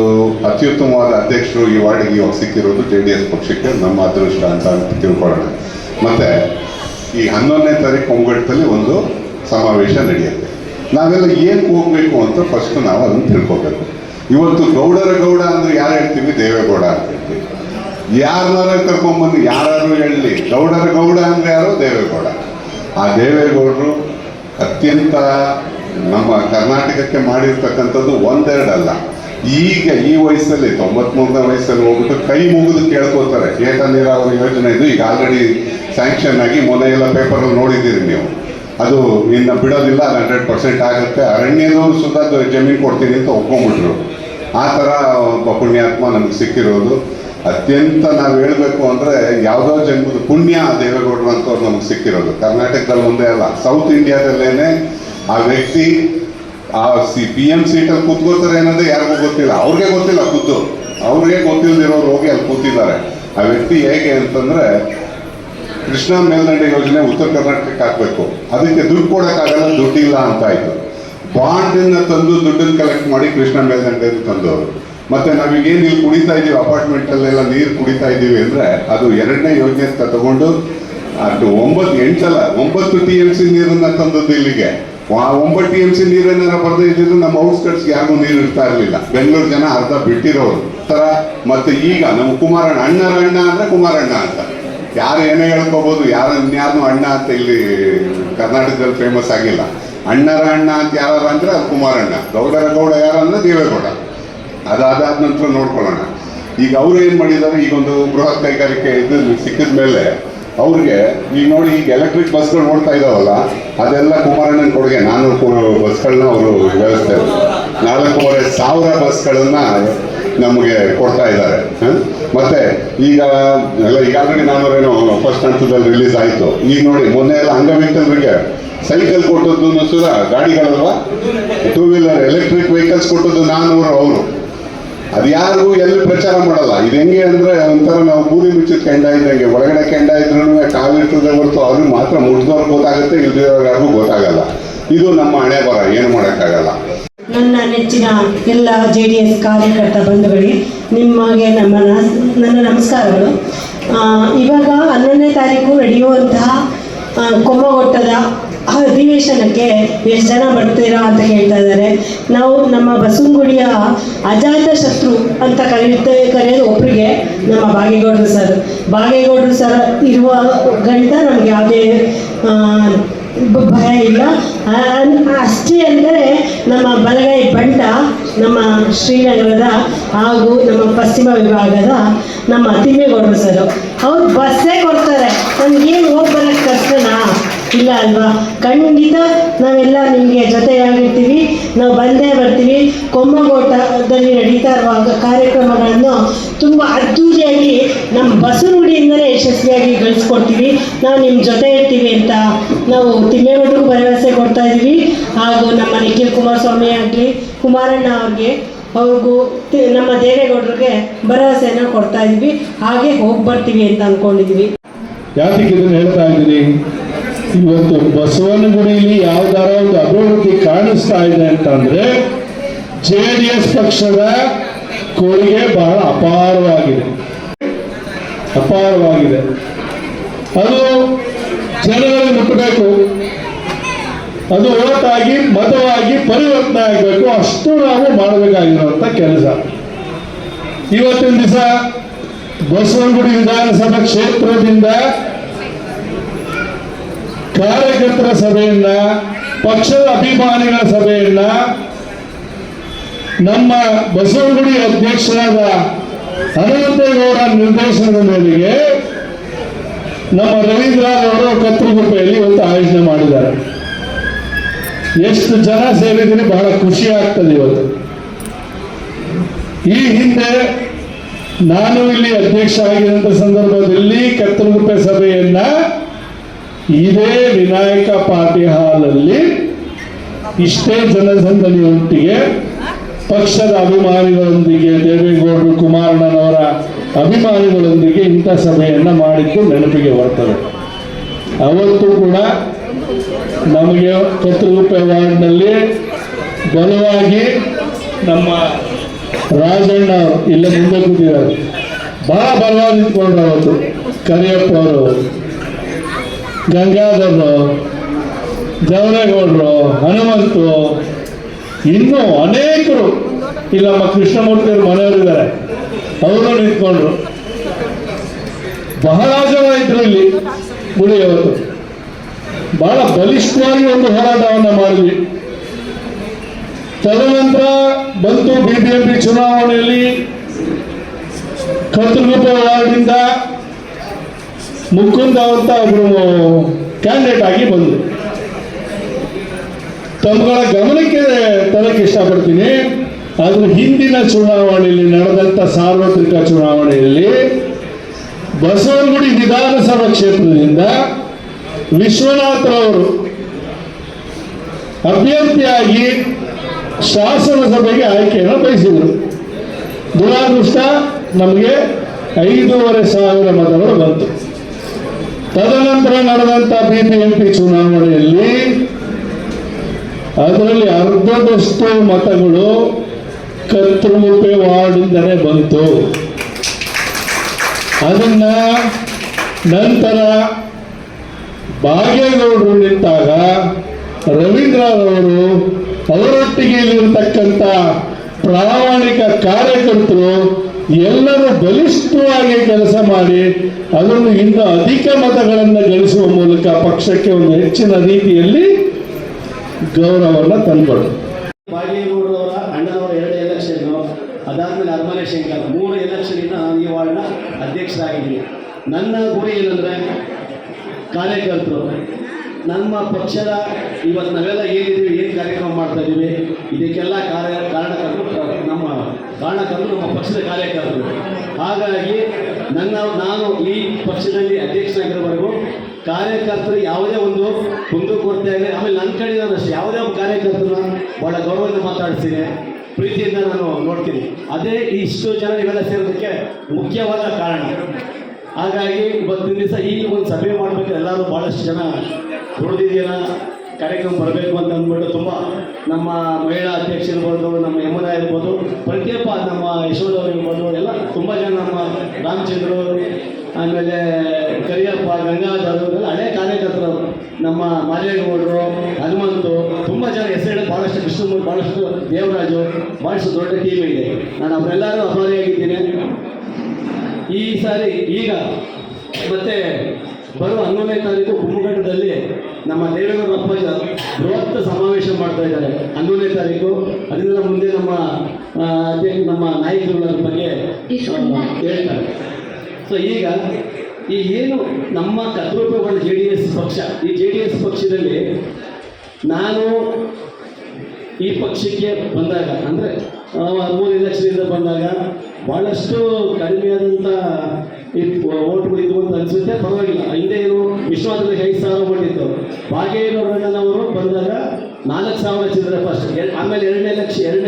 ಅತ್ಯುತ್ತಮವಾದ ಅಧ್ಯಕ್ಷರು ಈ ವಾರ್ಡಿಗೆ ಇವಾಗ ಸಿಕ್ಕಿರೋದು JDS ಪಕ್ಷಕ್ಕೆ ನಮ್ಮ ಅದೃಷ್ಟ ಅಂತ ತಿಳ್ಕೊಳ್ಳೋಣ. ಮತ್ತು ಈ 11ನೇ ತಾರೀಕು ಹೊಂಗಟ್ಟದಲ್ಲಿ ಒಂದು ಸಮಾವೇಶ ನಡೆಯುತ್ತೆ. ನಾವೆಲ್ಲ ಏನಕ್ಕೆ ಹೋಗ್ಬೇಕು ಅಂತ ಫಸ್ಟ್ ನಾವು ಅದನ್ನು ತಿಳ್ಕೊಬೇಕು. ಇವತ್ತು ಗೌಡರ ಗೌಡ ಅಂದರೆ ಯಾರು ಹೇಳ್ತೀವಿ? ದೇವೇಗೌಡ ಅಂತ ಹೇಳ್ತೀವಿ. ಯಾರನ್ನಾರ ಕರ್ಕೊಂಡ್ಬಂದು ಯಾರು ಹೇಳಲಿ, ಗೌಡರ ಗೌಡ ಅಂದರೆ ಯಾರು? ದೇವೇಗೌಡ. ಆ ದೇವೇಗೌಡರು ಅತ್ಯಂತ ನಮ್ಮ ಕರ್ನಾಟಕಕ್ಕೆ ಮಾಡಿರ್ತಕ್ಕಂಥದ್ದು ಒಂದೆರಡಲ್ಲ. ಈಗ ಈ ವಯಸ್ಸಲ್ಲಿ 93ನೇ ವಯಸ್ಸಲ್ಲಿ ಹೋಗ್ಬಿಟ್ಟು ಕೈ ಮುಗಿದು ಕೇಳ್ಕೋತಾರೆ. ಏತ ನೀರಾವರಿ ಯೋಜನೆ ಇದು ಈಗ ಆಲ್ರೆಡಿ ಸ್ಯಾಂಕ್ಷನ್ ಆಗಿ ಮೊನ್ನೆ ಎಲ್ಲ ಪೇಪರಲ್ಲಿ ನೋಡಿದ್ದೀರಿ ನೀವು. ಅದು ಇನ್ನು ಬಿಡೋದಿಲ್ಲ, 100% ಆಗುತ್ತೆ. ಅರಣ್ಯದವರು ಸುಧಾ ಜಮೀನು ಕೊಡ್ತೀನಿ ಅಂತ ಒಪ್ಕೊಂಡ್ಬಿಟ್ರು. ಆ ಥರ ಒಬ್ಬ ಪುಣ್ಯಾತ್ಮ ನಮ್ಗೆ ಸಿಕ್ಕಿರೋದು ಅತ್ಯಂತ ನಾವು ಹೇಳಬೇಕು ಅಂದರೆ ಯಾವುದೋ ಜನ್ಮದ ಪುಣ್ಯ ದೇವೇಗೌಡರು ಅಂತವ್ರು ನಮ್ಗೆ ಸಿಕ್ಕಿರೋದು. ಕರ್ನಾಟಕದಲ್ಲಿ ಒಂದೇ ಅಲ್ಲ, ಸೌತ್ ಇಂಡಿಯಾದಲ್ಲೇ ಆ ವ್ಯಕ್ತಿ ಆ PM ಸೀಟಲ್ಲಿ ಕೂತ್ಕೋತಾರೆ ಅನ್ನೋದೇ ಯಾರಿಗೂ ಗೊತ್ತಿಲ್ಲ. ಅವ್ರಿಗೆ ಗೊತ್ತಿಲ್ಲ, ಅವ್ರಿಗೆ ಗೊತ್ತಿಲ್ಲದಿರೋರು ಹೋಗಿ ಅಲ್ಲಿ ಕೂತಿದ್ದಾರೆ. ಆ ವ್ಯಕ್ತಿ ಹೇಗೆ ಅಂತಂದರೆ, ಕೃಷ್ಣಾ ಮೇಲ್ದಂಡೆ ಯೋಜನೆ ಉತ್ತರ ಕರ್ನಾಟಕಕ್ಕೆ ಹಾಕಬೇಕು, ಅದಕ್ಕೆ ದುಡ್ಡು ಕೊಡೋಕ್ಕಾಗಲ್ಲ, ದುಡ್ಡಿಲ್ಲ ಅಂತ ಆಯಿತು. ಬಾಂಡನ್ನು ತಂದು ದುಡ್ಡನ್ನು ಕಲೆಕ್ಟ್ ಮಾಡಿ ಕೃಷ್ಣಾ ಮೇಲ್ದಂಡೆ ತಂದವರು. ಮತ್ತು ನಾವೀಗೇನು ಇಲ್ಲಿ ಕುಡಿತಾ ಇದ್ದೀವಿ, ಅಪಾರ್ಟ್ಮೆಂಟಲ್ಲೆಲ್ಲ ನೀರು ಕುಡಿತಾ ಇದ್ದೀವಿ ಅಂದರೆ ಅದು 2ನೇ ಯೋಜನೆ ತಗೊಂಡು ಅದು 9 TMC ನೀರನ್ನು ತಂದದ್ದು ಇಲ್ಲಿಗೆ. 9 TMC ನೀರನ್ನ ಬರದೇ ಇದ್ದಿದ್ದು ನಮ್ಮ ಔಟ್ಸ್ಕಟ್ಸ್ಗೆ ಯಾರಿಗೂ ನೀರು ಇರ್ತಾ ಇರಲಿಲ್ಲ. ಬೆಂಗಳೂರು ಜನ ಅರ್ಧ ಬಿಟ್ಟಿರೋರು ಥರ. ಮತ್ತು ಈಗ ನಮ್ಮ ಕುಮಾರಣ್ಣ, ಅಣ್ಣರ ಅಣ್ಣ ಅಂದರೆ ಕುಮಾರಣ್ಣ ಅಂತ ಯಾರು ಏನೇ ಹೇಳ್ಕೋಬೋದು. ಇನ್ಯಾರನ್ನೂ ಅಣ್ಣ ಅಂತ ಇಲ್ಲಿ ಕರ್ನಾಟಕದಲ್ಲಿ ಫೇಮಸ್ ಆಗಿಲ್ಲ. ಅಣ್ಣರ ಅಣ್ಣ ಅಂತ ಯಾರು ಅಂದರೆ ಅದು ಕುಮಾರಣ್ಣ. ಗೌಡರ ಗೌಡ ಯಾರು ಅಂದರೆ ದೇವೇಗೌಡ. ಅದಾದ ನಂತರ ನೋಡ್ಕೊಳ್ಳೋಣ. ಈಗ ಅವರು ಏನು ಮಾಡಿದ್ದಾರೆ, ಈಗೊಂದು ಬೃಹತ್ ಕೈಗಾರಿಕೆ ಇದು ಸಿಕ್ಕಿದ ಮೇಲೆ ಅವ್ರಿಗೆ ಈಗ ನೋಡಿ, ಈಗ ಎಲೆಕ್ಟ್ರಿಕ್ ಬಸ್ಗಳು ನೋಡ್ತಾ ಇದ್ದಾವಲ್ಲ, ಅದೆಲ್ಲ ಕುಮಾರಣ್ಣನ ಕೊಡುಗೆ. 400 ಬಸ್ಗಳನ್ನ ಅವರು ವ್ಯವಸ್ಥೆ 4,500 ಬಸ್ಗಳನ್ನ ನಮಗೆ ಕೊಡ್ತಾ ಇದ್ದಾರೆ. ಮತ್ತೆ ಈಗ ಆಲ್ರೆಡಿ 400 ಫಸ್ಟ್ ಹಂತದಲ್ಲಿ ರಿಲೀಸ್ ಆಯಿತು. ಈಗ ನೋಡಿ, ಮೊನ್ನೆ ಎಲ್ಲ ಅಂಗವಿಕಲರಿಗೆ ಸೈಕಲ್ ಕೊಟ್ಟದ್ದು ಸುಧಾ, ಗಾಡಿಗಳಲ್ವ, 2 ವೀಲರ್ ಎಲೆಕ್ಟ್ರಿಕ್ ವೆಹಿಕಲ್ಸ್ ಕೊಟ್ಟದ್ದು 400 ಅವರು. ಅದು ಯಾರಿಗೂ ಎಲ್ಲಿ ಪ್ರಚಾರ ಮಾಡಲ್ಲ. ಇದು ಹೆಂಗೆ ಅಂದರೆ ಒಂಥರ ನಾವು ಬೂದಿ ಮುಚ್ಚಿದ ಕೆಂಡ ಇದ್ದಂಗೆ, ಒಳಗಡೆ ಕೆಂಡ ಇದ್ರೂ ಕಾವಿರ್ತದೆ ಹೊರತು ಅವ್ರಿಗೆ ಮಾತ್ರ ಮುಟ್ಟಿದವ್ರಿಗೆ ಗೊತ್ತಾಗುತ್ತೆ, ಇಲ್ದಿರೋರು ಯಾರಿಗೂ ಗೊತ್ತಾಗಲ್ಲ. ಇದು ನಮ್ಮ ಹಣೆ ಬರ, ಏನು ಮಾಡೋಕ್ಕಾಗಲ್ಲ. ನನ್ನ ನೆಚ್ಚಿನ ಎಲ್ಲ JDS ಕಾರ್ಯಕರ್ತ ಬಂಧುಗಳಿಗೆ ನಿಮಗೆ ನನ್ನ ನಮಸ್ಕಾರಗಳು. ಇವಾಗ 11ನೇ ತಾರೀಕು ನಡೆಯುವಂತಹ ಕೊಮ್ಮಗೊಟ್ಟದ ಅಧಿವೇಶನಕ್ಕೆ ಎಷ್ಟು ಜನ ಬರ್ತೀರಾ ಅಂತ ಕೇಳ್ತಾ ಇದ್ದಾರೆ. ನಾವು ನಮ್ಮ ಬಸವನಗುಡಿಯ ಅಜಾತ ಶತ್ರು ಅಂತ ಕರೆಯೋದು ಒಬ್ಬರಿಗೆ ನಮ್ಮ ಬಾಗೇಗೌಡರು ಸರ್ ಇರುವ ಗಂಟ ನಮಗೆ ಯಾವುದೇ ಭಯ ಇಲ್ಲ. ಅಷ್ಟೇ ಅಂದರೆ ನಮ್ಮ ಬಲಗೈ ಬಂಟ ನಮ್ಮ ಶ್ರೀನಗರದ ಹಾಗೂ ನಮ್ಮ ಪಶ್ಚಿಮ ವಿಭಾಗದ ನಮ್ಮ ತಿಮ್ಮೇಗೌಡರು ಸರ್, ಅವ್ರು ಬಸ್ಸೇ ಕೊಡ್ತಾರೆ. ನಮಗೇನು ಹೋಗಿ ಬರೋಕ್ಕೆ ಕಷ್ಟನಾ? ಇಲ್ಲ ಅಲ್ವಾ? ಖಂಡಿತ ನಾವೆಲ್ಲ ನಿಮಗೆ ಜೊತೆಯಾಗಿರ್ತೀವಿ, ನಾವು ಬಂದೇ ಬರ್ತೀವಿ. ಕೊಮ್ಮಗೋಟದಲ್ಲಿ ನಡೀತಾ ಇರುವ ಕಾರ್ಯಕ್ರಮಗಳನ್ನು ತುಂಬ ಅದ್ದೂರಿಯಾಗಿ ನಮ್ಮ ಬಸವನಗುಡಿಯಿಂದಲೇ ಯಶಸ್ವಿಯಾಗಿ ಗಳಿಸ್ಕೊಡ್ತೀವಿ. ನಾವು ನಿಮ್ಮ ಜೊತೆ ಇರ್ತೀವಿ ಅಂತ ನಾವು ತಿಮ್ಮೇಗೌಡರಿಗೂ ಭರವಸೆ ಕೊಡ್ತಾ ಇದ್ದೀವಿ. ಹಾಗೂ ನಮ್ಮ ನಿಖಿಲ್ ಕುಮಾರಸ್ವಾಮಿ ಆಗಲಿ, ಕುಮಾರಣ್ಣ ಅವ್ರಿಗೂ ನಮ್ಮ ದೇವೇಗೌಡರಿಗೆ ಭರವಸೆಯನ್ನು ಕೊಡ್ತಾ ಇದ್ದೀವಿ. ಹಾಗೆ ಹೋಗಿ ಬರ್ತೀವಿ ಅಂತ ಅಂದ್ಕೊಂಡಿದ್ದೀವಿ. ಯಾಕೆ ಇದನ್ನು ಹೇಳ್ತಾ ಇದ್ದೀನಿ, ಇವತ್ತು ಬಸವನಗುಡಿಯಲ್ಲಿ ಯಾವ್ದಾರ ಒಂದು ಅಭಿವೃದ್ಧಿ ಕಾಣಿಸ್ತಾ ಇದೆ ಅಂತಂದ್ರೆ JDS ಪಕ್ಷದ ಕೊಡುಗೆ ಬಹಳ ಅಪಾರವಾಗಿದೆ. ಅದು ಜನಗಳಿಗೆ ಮುಟ್ಟಬೇಕು, ಅದು ಓಟಾಗಿ ಮತವಾಗಿ ಪರಿವರ್ತನೆ ಆಗಬೇಕು. ಅಷ್ಟು ನಾವು ಮಾಡಬೇಕಾಗಿರುವಂಥ ಕೆಲಸ. ಇವತ್ತಿನ ದಿವಸ ಬಸವನಗುಡಿ ವಿಧಾನಸಭಾ ಕ್ಷೇತ್ರದಿಂದ ಕಾರ್ಯಕರ್ತರ ಸಭೆಯನ್ನ, ಪಕ್ಷದ ಅಭಿಮಾನಿಗಳ ಸಭೆಯನ್ನ ನಮ್ಮ ಬಸವನಗುಡಿ ಅಧ್ಯಕ್ಷರಾದ ಹನುಮಂತೇಗೌಡ ನಿರ್ದೇಶನದ ಮೇರೆಗೆ ನಮ್ಮ ರವೀಂದ್ರರವರು ಕತ್ತಲಗುಪ್ಪೆಯಲ್ಲಿ ಇವತ್ತು ಆಯೋಜನೆ ಮಾಡಿದ್ದಾರೆ. ಎಷ್ಟು ಜನ ಸೇರಿದರೆ ಬಹಳ ಖುಷಿ ಆಗ್ತದೆ. ಇವತ್ತು ಈ ಹಿಂದೆ ನಾನು ಇಲ್ಲಿ ಅಧ್ಯಕ್ಷ ಆಗಿರುವಂಥ ಸಂದರ್ಭದಲ್ಲಿ ಕತ್ತಲಗುಪ್ಪೆ ಸಭೆಯನ್ನ ಇದೇ ವಿನಾಯಕ ಪಾರ್ಟಿ ಹಾಲಲ್ಲಿ ಇಷ್ಟೇ ಜನಸಂದಣಿಯೊಟ್ಟಿಗೆ ಪಕ್ಷದ ಅಭಿಮಾನಿಗಳೊಂದಿಗೆ, ದೇವೇಗೌಡರು ಕುಮಾರಣ್ಣನವರ ಅಭಿಮಾನಿಗಳೊಂದಿಗೆ ಇಂಥ ಸಭೆಯನ್ನು ಮಾಡಿದ್ದು ನೆನಪಿಗೆ ಬರ್ತದೆ. ಅವತ್ತು ಕೂಡ ನಮಗೆ ಕತ್ತಲಗುಪ್ಪೆ ವಾರ್ಡ್ನಲ್ಲಿ ಬಲವಾಗಿ ನಮ್ಮ ರಾಜಣ್ಣ ಇಲ್ಲ ಮುಂದೆ ಕೂತಿದ್ದಾರೆ, ಬಹಳ ಬಲವಾಗಿ ನಿಂತ್ಕೊಂಡ್ರು. ಅವತ್ತು ಕರಿಯಪ್ಪ ಅವರು, ಗಂಗಾಧರರು, ಜವರೇಗೌಡರು, ಹನುಮಂತು, ಇನ್ನೂ ಅನೇಕರು, ಇಲ್ಲ ನಮ್ಮ ಕೃಷ್ಣಮೂರ್ತಿಯವರು ಮನೆಯವರಿದ್ದಾರೆ, ಅವರು ನಿಂತ್ಕೊಂಡ್ರು. ಬಹಳ ಜನ ಇದ್ರು ಇಲ್ಲಿ ಗುಡಿಯವತ್ತು. ಬಹಳ ಬಲಿಷ್ಠವಾಗಿ ಒಂದು ಹೋರಾಟವನ್ನು ಮಾಡಿದ್ವಿ. ತದನಂತರ ಬಂತು ಬಿಬಿಎಂಪಿ ಚುನಾವಣೆಯಲ್ಲಿ ಕತ್ತಲಗುಪ್ಪೆ ವಾರ್ಡಿಂದ ಮುಕುಂದ ಅಂತ ಒಬ್ರು ಕ್ಯಾಂಡಿಡೇಟ್ ಆಗಿ ಬಂದರು. ತಮ್ಮಗಳ ಗಮನಕ್ಕೆ ತರಕ್ಕೆ ಇಷ್ಟಪಡ್ತೀನಿ. ಅದ್ರ ಹಿಂದಿನ ಚುನಾವಣೆಯಲ್ಲಿ ನಡೆದಂಥ ಸಾರ್ವತ್ರಿಕ ಚುನಾವಣೆಯಲ್ಲಿ ಬಸವನಗುಡಿ ವಿಧಾನಸಭಾ ಕ್ಷೇತ್ರದಿಂದ ವಿಶ್ವನಾಥರವರು ಅಭ್ಯರ್ಥಿಯಾಗಿ ಶಾಸನಸಭೆಗೆ ಆಯ್ಕೆಯನ್ನು ಬಯಸಿದರು. ದುರಾದೃಷ್ಟ ನಮಗೆ 5,500 ಮತಗಳು ಬಂತು. ತದನಂತರ ನಡೆದಂಥ ಬಿಬಿಎಂಪಿ ಚುನಾವಣೆಯಲ್ಲಿ ಅದರಲ್ಲಿ ಅರ್ಧದಷ್ಟು ಮತಗಳು ಕತ್ತಲಗುಪ್ಪೆ ವಾರ್ಡಿಂದಲೇ ಬಂತು. ಅದನ್ನ ನಂತರ ಬಾಗೇಗೌಡರು ನಿಂತಾಗ ರವೀಂದ್ರರವರು ಅವರೊಟ್ಟಿಗೆ ಇಲ್ಲಿರತಕ್ಕಂಥ ಪ್ರಾಮಾಣಿಕ ಕಾರ್ಯಕರ್ತರು ಎಲ್ಲರೂ ಬಲಿಷ್ಠವಾಗಿ ಕೆಲಸ ಮಾಡಿ ಅದನ್ನು ಇನ್ನೂ ಅಧಿಕ ಮತಗಳನ್ನು ಗಳಿಸುವ ಮೂಲಕ ಪಕ್ಷಕ್ಕೆ ಒಂದು ಹೆಚ್ಚಿನ ರೀತಿಯಲ್ಲಿ ಗೌರವವನ್ನು ತಂದುಕೊಡು. ಬಾಗೇಗೌಡರವರ ಅಣ್ಣನವರ 2 ಎಲೆಕ್ಷನ್, ಅದಾದಮೇಲೆ ಅರಮನೆ ಶಂಕರ್ 3 ಎಲೆಕ್ಷನಿಂದ ನಾನು ಈ ವಾರ್ಡ್ನ ಅಧ್ಯಕ್ಷರಾಗಿದ್ದೀನಿ. ನನ್ನ ಗುರಿ ಏನಂದರೆ ಕಾರ್ಯಕರ್ತರು ನಮ್ಮ ಪಕ್ಷದ ಇವತ್ತು ನಾವೆಲ್ಲ ಏನಿದ್ದೀವಿ, ಏನು ಕಾರ್ಯಕ್ರಮ ಮಾಡ್ತಾ ಇದ್ದೀವಿ, ಇದಕ್ಕೆಲ್ಲ ಕಾರಣಕರ್ತರು ನಮ್ಮ ಪಕ್ಷದ ಕಾರ್ಯಕರ್ತರು. ಹಾಗಾಗಿ ನಾನು ಈ ಪಕ್ಷದಲ್ಲಿ ಅಧ್ಯಕ್ಷನಾಗಿರೋವರೆಗೂ ಕಾರ್ಯಕರ್ತರು ಯಾವುದೇ ಒಂದು ಕುಂದುಕೊರತೆ ಆಗಲಿ, ಆಮೇಲೆ ನನ್ನ ಕಡೆ ನಾನು ಅಷ್ಟೇ ಯಾವುದೇ ಒಂದು ಕಾರ್ಯಕರ್ತರನ್ನ ಭಾಳ ಗೌರವದಿಂದ ಮಾತಾಡ್ತೀನಿ, ಪ್ರೀತಿಯಿಂದ ನಾನು ನೋಡ್ತೀನಿ. ಅದೇ ಇಷ್ಟು ಜನ ಇವೆಲ್ಲ ಸೇರೋದಕ್ಕೆ ಮುಖ್ಯವಾದ ಕಾರಣ. ಹಾಗಾಗಿ ಇವತ್ತಿನ ದಿವಸ ಈ ಒಂದು ಸಭೆ ಮಾಡಬೇಕಾದ್ರೆ ಎಲ್ಲರೂ ಭಾಳಷ್ಟು ಜನ ದುಡಿದಿದ್ದೀರ ಕಾರ್ಯಕ್ರಮ ಬರಬೇಕು ಅಂತ ಅಂದ್ಬಿಟ್ಟು ತುಂಬ ನಮ್ಮ ಮಹಿಳಾ ಅಧ್ಯಕ್ಷ ಇರ್ಬೋದು, ನಮ್ಮ ಯಮುನಾ ಇರ್ಬೋದು, ಪ್ರತಿಯೊಬ್ಬ ನಮ್ಮ ಯಶೋಧವ್ರು ಇರ್ಬೋದು, ಎಲ್ಲ ತುಂಬ ಜನ ನಮ್ಮ ರಾಮಚಂದ್ರು, ಆಮೇಲೆ ಕರಿಯಪ್ಪ, ಗಂಗಾಧರು ಎಲ್ಲ ಹಳೆ ಕಾರ್ಯಕರ್ತರು, ನಮ್ಮ ಮಾದೇಗೌಡರು, ಹನುಮಂತು, ತುಂಬ ಜನ ಹೆಸರು ಭಾಳಷ್ಟು, ಕೃಷ್ಣಮೂರ್ತಿ, ಭಾಳಷ್ಟು ದೇವರಾಜು, ಭಾಳಷ್ಟು ದೊಡ್ಡ ಟೀಮ್ ಇದೆ. ನಾನು ಅವರೆಲ್ಲರೂ ಅಭಾರಿಯಾಗಿದ್ದೀನಿ. ಈ ಸಾರಿ ಈಗ ಮತ್ತೆ ಬರುವ 11ನೇ ತಾರೀಕು ಕುಮ್ಮಘಟ್ಟದಲ್ಲಿ ನಮ್ಮ ದೇವೇಗೌಡ ಅಪ್ಪಾಜಿ ಬೃಹತ್ ಸಮಾವೇಶ ಮಾಡ್ತಾ ಇದ್ದಾರೆ 11ನೇ ತಾರೀಕು. ಅದರಿಂದ ಮುಂದೆ ನಮ್ಮ ನಾಯಕರುಗಳ ಬಗ್ಗೆ ಹೇಳ್ತಾರೆ. ಸೊ ಈಗ ಈ ಏನು ನಮ್ಮ ಕತ್ತಲಗುಪ್ಪೆ JDS ಪಕ್ಷ, ಈ JDS ಪಕ್ಷದಲ್ಲಿ ನಾನು ಈ ಪಕ್ಷಕ್ಕೆ ಬಂದಾಗ ಅಂದರೆ 3 ಎಲೆಕ್ಷನಿಂದ ಬಂದಾಗ ಭಾಳಷ್ಟು ಕಡಿಮೆಯಾದಂಥ ಓಟ್ಗಳಿದ್ವು ಅಂತ ಅನಿಸುತ್ತೆ. ಪರವಾಗಿಲ್ಲ. ಹಿಂದೆ ಏನು ವಿಶ್ವಾಸದಲ್ಲಿ 5,000 ಓಟ್ ಇತ್ತು. ಬಾಗೇಗೌಡರಣ್ಣನವರು ಬಂದಾಗ 4,000 ಚಿಲ್ಲರೆ ಫಸ್ಟ್, ಆಮೇಲೆ ಎರಡನೇ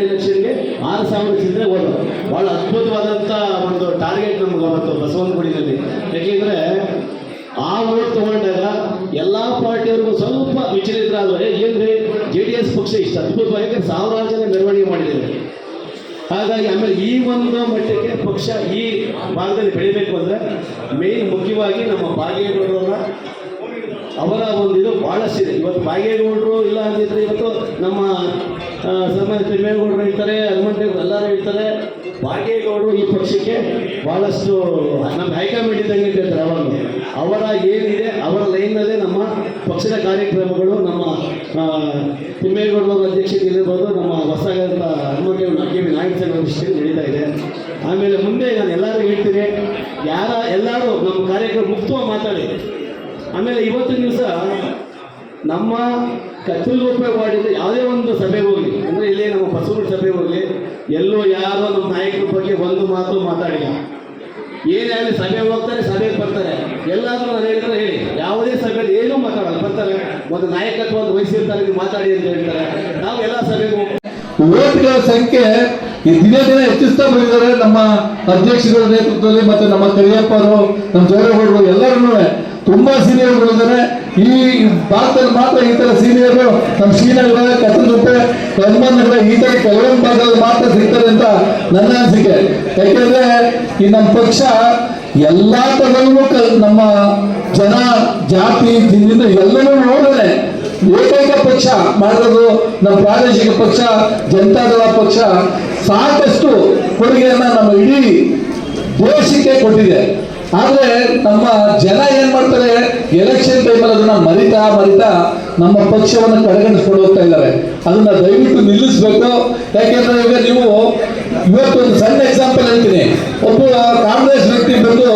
ಎಲೆಕ್ಷನ್ಗೆ 6,000 ಚಿಲ್ಲರೆ ಓಟು. ಭಾಳ ಅದ್ಭುತವಾದಂಥ ಒಂದು ಟಾರ್ಗೆಟ್ ನಮ್ಗೆ ಅವತ್ತು ಬಸವನಗುಡಿನಲ್ಲಿ. ಯಾಕೆಂದರೆ ಆ ಓಟ್ ತೊಗೊಂಡಾಗ ಎಲ್ಲ ಪಾರ್ಟಿಯವ್ರಿಗೂ ಸ್ವಲ್ಪ ವಿಚಲಿತರಾದರೆ ಏನ್ರಿ JDS ಪಕ್ಷ ಇಷ್ಟು ಅದ್ಭುತವಾಗಿ, ಯಾಕಂದ್ರೆ 1,000 ಜನ ಮೆರವಣಿಗೆ ಮಾಡಿದ್ದಾರೆ. ಹಾಗಾಗಿ ಆಮೇಲೆ ಈ ಒಂದು ಮಟ್ಟಕ್ಕೆ ಪಕ್ಷ ಈ ಭಾಗದಲ್ಲಿ ಬೆಳಿಬೇಕು ಅಂದರೆ ಮೇನ್ ಮುಖ್ಯವಾಗಿ ನಮ್ಮ ಬಾಗೇಗೌಡರವರ ಅವರ ಒಂದು ಇದು ಭಾಳಷ್ಟಿದೆ. ಇವತ್ತು ಬಾಗೇಗೌಡರು ಇಲ್ಲ ಅಂದಿದ್ರೆ ಇವತ್ತು ನಮ್ಮ ಸನ್ಮಾನ್ಯ ತಿಮ್ಮೇಗೌಡರು ಇರ್ತಾರೆ, ಹನುಮಂತೇಗೌಡರು ಎಲ್ಲರೂ ಇರ್ತಾರೆ. ಬಾಗೇಗೌಡರು ಈ ಪಕ್ಷಕ್ಕೆ ಭಾಳಷ್ಟು ನಮ್ಮ ಹೈಕಮಾಂಡ್ ಇದ್ದಂಗೆ ಇರ್ತಾರೆ. ಅವರ ಏನಿದೆ ಅವರ ಲೈನ್ನಲ್ಲೇ ನಮ್ಮ ಪಕ್ಷದ ಕಾರ್ಯಕ್ರಮಗಳು, ನಮ್ಮ ತಿಮ್ಮೇಗೌಡರ ಅಧ್ಯಕ್ಷತೆ ಇರ್ಬೋದು, ನಮ್ಮ ಹೊಸದಂಥ ಹನುಮಂತೇಗೌಡ ನಾಯಕ ದೃಷ್ಟಿಯಲ್ಲಿ ನಡೀತಾ ಇದೆ. ಆಮೇಲೆ ಮುಂದೆ ನಾನು ಎಲ್ಲರೂ ಹೇಳ್ತೀನಿ, ಎಲ್ಲರೂ ನಮ್ಮ ಕಾರ್ಯಕ್ರಮ ಮುಕ್ತವಾಗಿ ಮಾತಾಡಿ. ಆಮೇಲೆ ಇವತ್ತಿನ ದಿವಸ ನಮ್ಮ ಕತ್ತಲಗುಪ್ಪೆ ವಾರ್ಡಿಂದ ಯಾವುದೇ ಒಂದು ಸಭೆ ಹೋಗಲಿ, ಅಂದರೆ ಇಲ್ಲೇ ನಮ್ಮ ಬಸವನಗುಡಿ ಸಭೆ ಹೋಗಲಿ, ಎಲ್ಲೋ ಯಾರೋ ನಮ್ಮ ನಾಯಕರ ಬಗ್ಗೆ ಒಂದು ಮಾತು ಮಾತಾಡಿಲ್ಲ. ಏನಾಗಲಿ ಸಭೆ ಹೋಗ್ತಾರೆ, ಸಭೆಗೆ ಬರ್ತಾರೆ, ಎಲ್ಲಾದರೂ ನಾನು ಹೇಳಿದ್ರೆ ಹೇಳಿ, ಯಾವುದೇ ಸಭೆಯಲ್ಲಿ ಏನೂ ಮಾತಾಡಲ್ಲ, ಬರ್ತಾರೆ, ಒಂದು ನಾಯಕತ್ವ ಒಂದು ವಹಿಸಿರ್ತಾರೆ, ನೀವು ಮಾತಾಡಿ ಅಂತ ಹೇಳ್ತಾರೆ. ನಾವು ಎಲ್ಲ ಸಭೆಗೆ ಹೋಗ್ತೀವಿ. ಓಟ್ಗಳ ಸಂಖ್ಯೆ ದಿನೇ ದಿನ ಹೆಚ್ಚಿಸ್ತಾ ಬಂದಿದ್ದಾರೆ ನಮ್ಮ ಅಧ್ಯಕ್ಷಗಳ ನೇತೃತ್ವದಲ್ಲಿ. ಮತ್ತೆ ನಮ್ಮ ಕರಿಯಪ್ಪರು, ನಮ್ಮ ಜೋರೇಗೌಡರು ಎಲ್ಲರೂ ತುಂಬಾ ಸೀನಿಯರ್ಗಳಿದ್ದಾರೆ. ಈ ಭಾಗದಲ್ಲಿ ಮಾತ್ರ ಈ ತರ ಸೀನಿಯರು ನಮ್ಮ ಶ್ರೀನಗರ, ಕತ್ತಲಗುಪ್ಪೆ, ಹನುಮನಗರ ಈ ತರ ಕೆಲವೊಂದು ಭಾಗದಲ್ಲಿ ಮಾತ್ರ ಸಿಗ್ತಾರೆ ಅಂತ ನನ್ನ ಅನಿಸಿಕೆ. ಯಾಕೆಂದ್ರೆ ಈ ನಮ್ಮ ಪಕ್ಷ ಎಲ್ಲಾ ತರದಲ್ಲೂ ನಮ್ಮ ಜನ, ಜಾತಿ, ಜಿಂದ ಎಲ್ಲರೂ ನೋಡಿದ್ರೆ ಏಕೈಕ ಪಕ್ಷ ಮಾಡಿರೋದು ನಮ್ಮ ಪ್ರಾದೇಶಿಕ ಪಕ್ಷ ಜನತಾದಳ ಪಕ್ಷ. ಸಾಕಷ್ಟು ಕೊಡುಗೆಯನ್ನ ನಮ್ಮ ಇಡೀ ದೇಶಕ್ಕೆ ಕೊಟ್ಟಿದೆ. ಆದ್ರೆ ನಮ್ಮ ಜನ ಏನ್ ಮಾಡ್ತಾರೆ, ಎಲೆಕ್ಷನ್ ಟೈಮಲ್ಲಿ ಅದನ್ನ ಮರಿತಾ ನಮ್ಮ ಪಕ್ಷವನ್ನು ಕಡೆಗಣಿಸ್ಕೊಂಡು ಹೋಗ್ತಾ ಇದ್ದಾರೆ. ಅದನ್ನ ದಯವಿಟ್ಟು ನಿಲ್ಲಿಸಬೇಕು. ಯಾಕೆಂದ್ರೆ ಈಗ ನೀವು ಇವತ್ತು ಒಂದು ಸಣ್ಣ ಎಕ್ಸಾಂಪಲ್ ಹೇಳ್ತೀನಿ. ಒಬ್ಬ ಕಾಂಗ್ರೆಸ್ ವ್ಯಕ್ತಿ ಬಂದು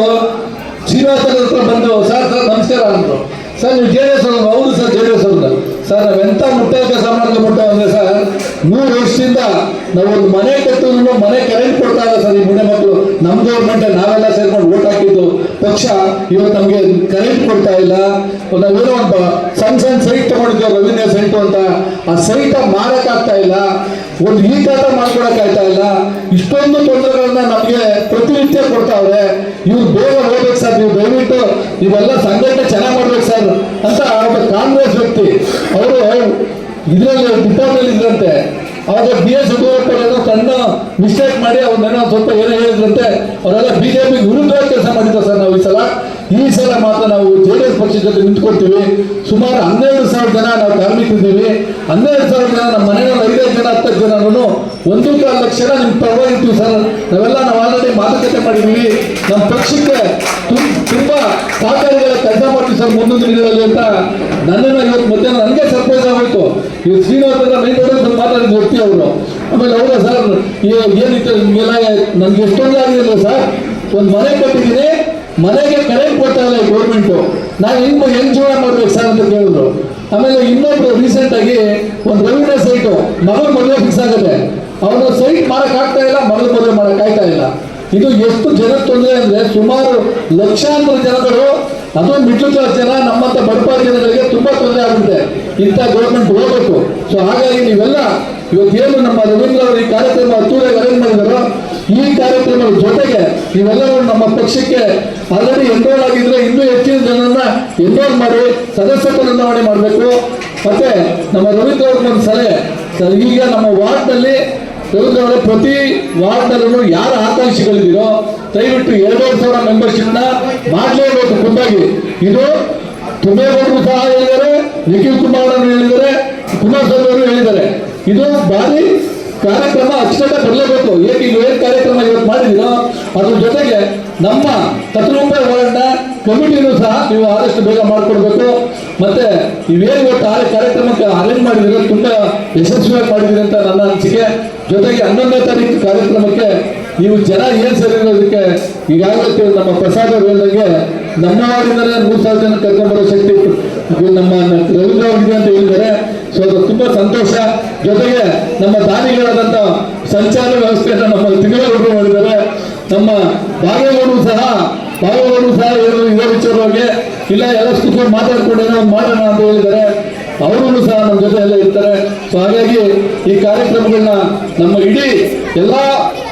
ಶ್ರೀನಿವಾಸನ ಹತ್ರ ಬಂದು ಸರ್ ನಮಸ್ಕಾರ ಅಂದರು. ಸರ್ ನೀವು JDS ಅವರು? ಹೌದು ಸರ್ JDS ಅವ್ರದ್ದು. ಸರ್ ನಾವೆಂತ ಮುಟ್ಟೆ ಕೆಲಸ ಮಾಡ್ಕೊಂಡ್ಬಿಟ್ಟು ಅಂದರೆ ಸರ್ 3 ವರ್ಷದಿಂದ ನಾವೊಂದು ಮನೆ ಕಟ್ಟಿದ್ರು ಮನೆ ಕರೆಂಟ್ ಕೊಡ್ತಾ ಇಲ್ಲ ಸರ್. ಈ ಮುಣೆ ಮಕ್ಕಳು ನಮ್ಮ ಗೌರ್ಮೆಂಟ್ ನಾವೆಲ್ಲ ಸೇರ್ಕೊಂಡು ಓಟ್ ಹಾಕಿದ್ದು ಪಕ್ಷ ಇವತ್ತು ನಮಗೆ ಕರೆಂಟ್ ಕೊಡ್ತಾ ಇಲ್ಲ. ನಾವೇನೋ ಒಂದು ಸಣ್ಣ ಸೈಟ್ ತಗೊಂಡಿದ್ದೇವೆ, ರೆವಿನ್ಯೂ ಸೈಟು ಅಂತ. ಆ ಸೈಟ ಮಾರಕ್ಕಾಗ್ತಾ ಇಲ್ಲ, ಒಂದು ಈ ಕಾಟ ಮಾಡ್ಕೊಳಕ್ಕಾಗ್ತಾ ಇಲ್ಲ. ಇಷ್ಟೊಂದು ತೊಂದರೆಗಳನ್ನ ನಮಗೆ ಪ್ರತಿನಿತ್ಯ ಕೊಡ್ತಾವ್ರೆ. ಇವ್ರು ಬೇಗ ಹೋಗ್ಬೇಕು ಸರ್, ನೀವು ದಯವಿಟ್ಟು ಇವೆಲ್ಲ ಸಂಘಟನೆ ಚೆನ್ನಾಗಿ ಮಾಡ್ಬೇಕು ಸರ್ ಅಂತ ಒಬ್ಬ ಕಾಂಗ್ರೆಸ್ ವ್ಯಕ್ತಿ ಅವರು ಇದರಲ್ಲಿ ಡಿಪಾರ್ಟ್ಮೆಂಟ್ ಇದ್ರಂತೆ. ಆವಾಗ BS ಯಡಿಯೂರಪ್ಪ ಸಣ್ಣ ಮಿಸ್ಟೇಕ್ ಮಾಡಿ ಅವ್ರನ್ನೇನೋ ಸ್ವಲ್ಪ ಏನೋ ಹೇಳಿದ್ರಂತೆ. ಅವರೆಲ್ಲ BJP ವಿರುದ್ಧವಾಗಿ ಕೆಲಸ ಮಾಡಿದ್ದಾರೆ ಸರ್. ನಾವು ಈ ಸಲ ಮಾತ್ರ ನಾವು JDS ಪಕ್ಷದ ಜೊತೆ ನಿಂತ್ಕೊಳ್ತೀವಿ. ಸುಮಾರು 12,000 ಜನ ನಾವು ಕಾರ್ಮಿಕರಿದ್ದೀವಿ. 12,000 ಜನ ನಮ್ಮ ಮನೆಯಲ್ಲಿ 5 ಜನ 10 ಜನನು 1.25 ಲಕ್ಷ ನಿಮ್ಮ ಪರವಾಗಿರ್ತೀವಿ ಸರ್. ನಾವು ಆಲ್ರೆಡಿ ಮಾತುಕತೆ ಮಾಡಿದ್ದೀವಿ. ನಮ್ಮ ಪಕ್ಷಕ್ಕೆ ತುಂಬಾ ಸಹಕಾರಿಗಳ ಕೆಲಸ ಮಾಡ್ತೀವಿ ಸರ್ ಮುಂದಿನ ದಿನಗಳಲ್ಲಿ ಅಂತ ನನ್ನನ್ನು ಇವತ್ತು ಮಧ್ಯಾಹ್ನ ನನಗೆ ಸರ್ಪ್ರೈಸ್ ಆಗೋಯ್ತು. ಇವ್ರು ಶ್ರೀನಿವಾಸ ಮೈನ್ ರೋಡ್ ಮಾತಾಡಿದ ವ್ಯಕ್ತಿ ಅವರು. ಆಮೇಲೆ ಹೌದಾ ಸರ್ ಏನಿತ್ತು ನಿಮಗೆಲ್ಲ ನನ್ಗೆ ಎಷ್ಟೊಂದು ಆಗಿಲ್ಲ ಸರ್. ಒಂದು ಮನೆ ಕಟ್ಟಿದ್ದೀನಿ, ಮನೆಗೆ ಕರೆಂಟ್ ಕೊಡ್ತಾ ಇಲ್ಲ ಗೌರ್ಮೆಂಟು. ನಾನು ಹೆಂಗ್ ಜೀವನ ಮಾಡ್ಬೇಕು ಸರ್ ಅಂತ ಕೇಳಿದ್ರು. ಆಮೇಲೆ ಇನ್ನೊಬ್ರು ರೀಸೆಂಟ್ ಆಗಿ ಒಂದು ರೆವಿನ್ಯೂ ಸೈಟು ಮಗಳ ಮದುವೆ ಫಿಕ್ಸ್ ಆಗುತ್ತೆ. ಅವನು ಸೈಟ್ ಮಾಡಕ್ ಆಗ್ತಾ ಇಲ್ಲ, ಮಗಳ ಮದುವೆ ಮಾಡಕ್ ಆಗ್ತಾ ಇಲ್ಲ. ಇದು ಎಷ್ಟು ಜನ ತೊಂದರೆ ಅಂದ್ರೆ ಸುಮಾರು ಲಕ್ಷಾಂತರ ಜನಗಳು, ಅದು ಮಿಡ್ಲ್ ಕ್ಲಾಸ್ ಜನ, ನಮ್ಮಂತ ಬಡಪಾದ ಜನಗಳಿಗೆ ತುಂಬಾ ತೊಂದರೆ ಆಗುತ್ತೆ. ಇಂಥ ಗೌರ್ಮೆಂಟ್ ಹೋಗ್ಬೇಕು. ಸೊ ಹಾಗಾಗಿ ನೀವೆಲ್ಲ ಇವತ್ತೇನು ನಮ್ಮ ರವೀಂದ್ರ ಅವರು ಈ ಕಾರ್ಯಕ್ರಮ ಹತ್ತೂರಾಗಿ ಅರೇಂಜ್ ಮಾಡಿದಾರೋ, ಈ ಕಾರ್ಯಕ್ರಮದ ಜೊತೆಗೆ ನೀವೆಲ್ಲರೂ ನಮ್ಮ ಪಕ್ಷಕ್ಕೆ ಆಲ್ರೆಡಿ ಎನ್ರೋಲ್ ಆಗಿದ್ರೆ ಇನ್ನೂ ಹೆಚ್ಚಿನ ಜನರನ್ನ ಎನ್ರೋಲ್ ಮಾಡಿ ಸದಸ್ಯತ್ವ ನೋಂದಣಿ ಮಾಡಬೇಕು. ಮತ್ತೆ ನಮ್ಮ ರವೀಂದ್ರ ಅವ್ರಿಗೆ ಒಂದು ಸಲಹೆ ಸರ್, ಈಗ ನಮ್ಮ ವಾರ್ಡ್ನಲ್ಲಿ ರವೀಂದ್ರ ಅವರ ಪ್ರತಿ ವಾರ್ಡ್ನಲ್ಲೂ ಯಾರು ಆಕಾಂಕ್ಷಿಗಳಿದ್ದೀರೋ ದಯವಿಟ್ಟು 2,000 ಮೆಂಬರ್ಶಿಪ್ನ ಮಾಡಲೇಬೇಕು ಖುದ್ದಾಗಿ. ಇದು ತುಮೇಗೌಡರು ಸಹ ಹೇಳಿದ್ದಾರೆ, ನಿಖಿಲ್ ಕುಮಾರ್ ಅವರು ಹೇಳಿದ್ದಾರೆ, ಕುಮಾರಸ್ವಾಮಿ ಅವರು ಹೇಳಿದ್ದಾರೆ. ಇದು ಭಾರಿ ಕಾರ್ಯಕ್ರಮ ಅಚ್ಚುಕಟ್ಟಾಗಿ ಬರಲೇಬೇಕು. ಏಕೆ ಏನು ಕಾರ್ಯಕ್ರಮ ಇವತ್ತು ಮಾಡಿದ್ದೀರೋ ಅದ್ರ ಜೊತೆಗೆ ನಮ್ಮ ಕತ್ತಲುಂಬೆ ವಾರ್ಡ್ನ ಕಮಿಟಿನೂ ಸಹ ನೀವು ಆದಷ್ಟು ಬೇಗ ಮಾಡಿಕೊಡ್ಬೇಕು. ಮತ್ತೆ ನೀವೇನು ಇವತ್ತು ಕಾರ್ಯಕ್ರಮಕ್ಕೆ ಅರೇಂಜ್ ಮಾಡಿದ್ದೀರೋ ತುಂಬಾ ಯಶಸ್ವಿಯಾಗಿ ಮಾಡಿದ್ದೀರಿ ಅಂತ ನನ್ನ ಅನಿಸಿಕೆ. ಜೊತೆಗೆ 11ನೇ ತಾರೀಕು ಕಾರ್ಯಕ್ರಮಕ್ಕೆ ನೀವು ಜನ ಏನ್ ಸೇರಿರೋದಕ್ಕೆ ಈಗಾಗಲೇ ನಮ್ಮ ಪ್ರಸಾದ್ ಅವರು ಹೇಳಿದಂಗೆ ನಮ್ಮ ವಾರ್ಡಿಂದಲೇ 3,000 ಜನ ಕರ್ಕೊಂಡ್ಬರೋ ಶಕ್ತಿ ನಮ್ಮ ರವೀಂದ್ರ ಅವರಿಗೆ ಅಂತ ಹೇಳಿದ್ದಾರೆ. ಸೊ ಅದು ತುಂಬಾ ಸಂತೋಷ. ಜೊತೆಗೆ ನಮ್ಮ ದಾನಿಗಳಾದಂಥ ಸಂಚಾರ ವ್ಯವಸ್ಥೆಯನ್ನು ನಮ್ಮ ತಿಂಗಳಗೌಡರು ಮಾಡಿದ್ದಾರೆ. ನಮ್ಮ ಬಾಗೇಗೌಡರು ಸಹ ಹೇಳಿದ್ರು ಇದೇ ವಿಚಾರವಾಗಿ, ಇಲ್ಲ ಎಲ್ಲ ಕೂತ್ಕೊಂಡು ಮಾತಾಡ್ಕೊಂಡು ಏನೋ ಒಂದು ಮಾಡೋಣ ಅಂತ ಹೇಳಿದ್ದಾರೆ. ಅವರು ಸಹ ನಮ್ಮ ಜೊತೆ ಎಲ್ಲ ಇರ್ತಾರೆ. ಸೊ ಹಾಗಾಗಿ ಈ ಕಾರ್ಯಕ್ರಮಗಳನ್ನ ನಮ್ಮ ಇಡೀ ಎಲ್ಲ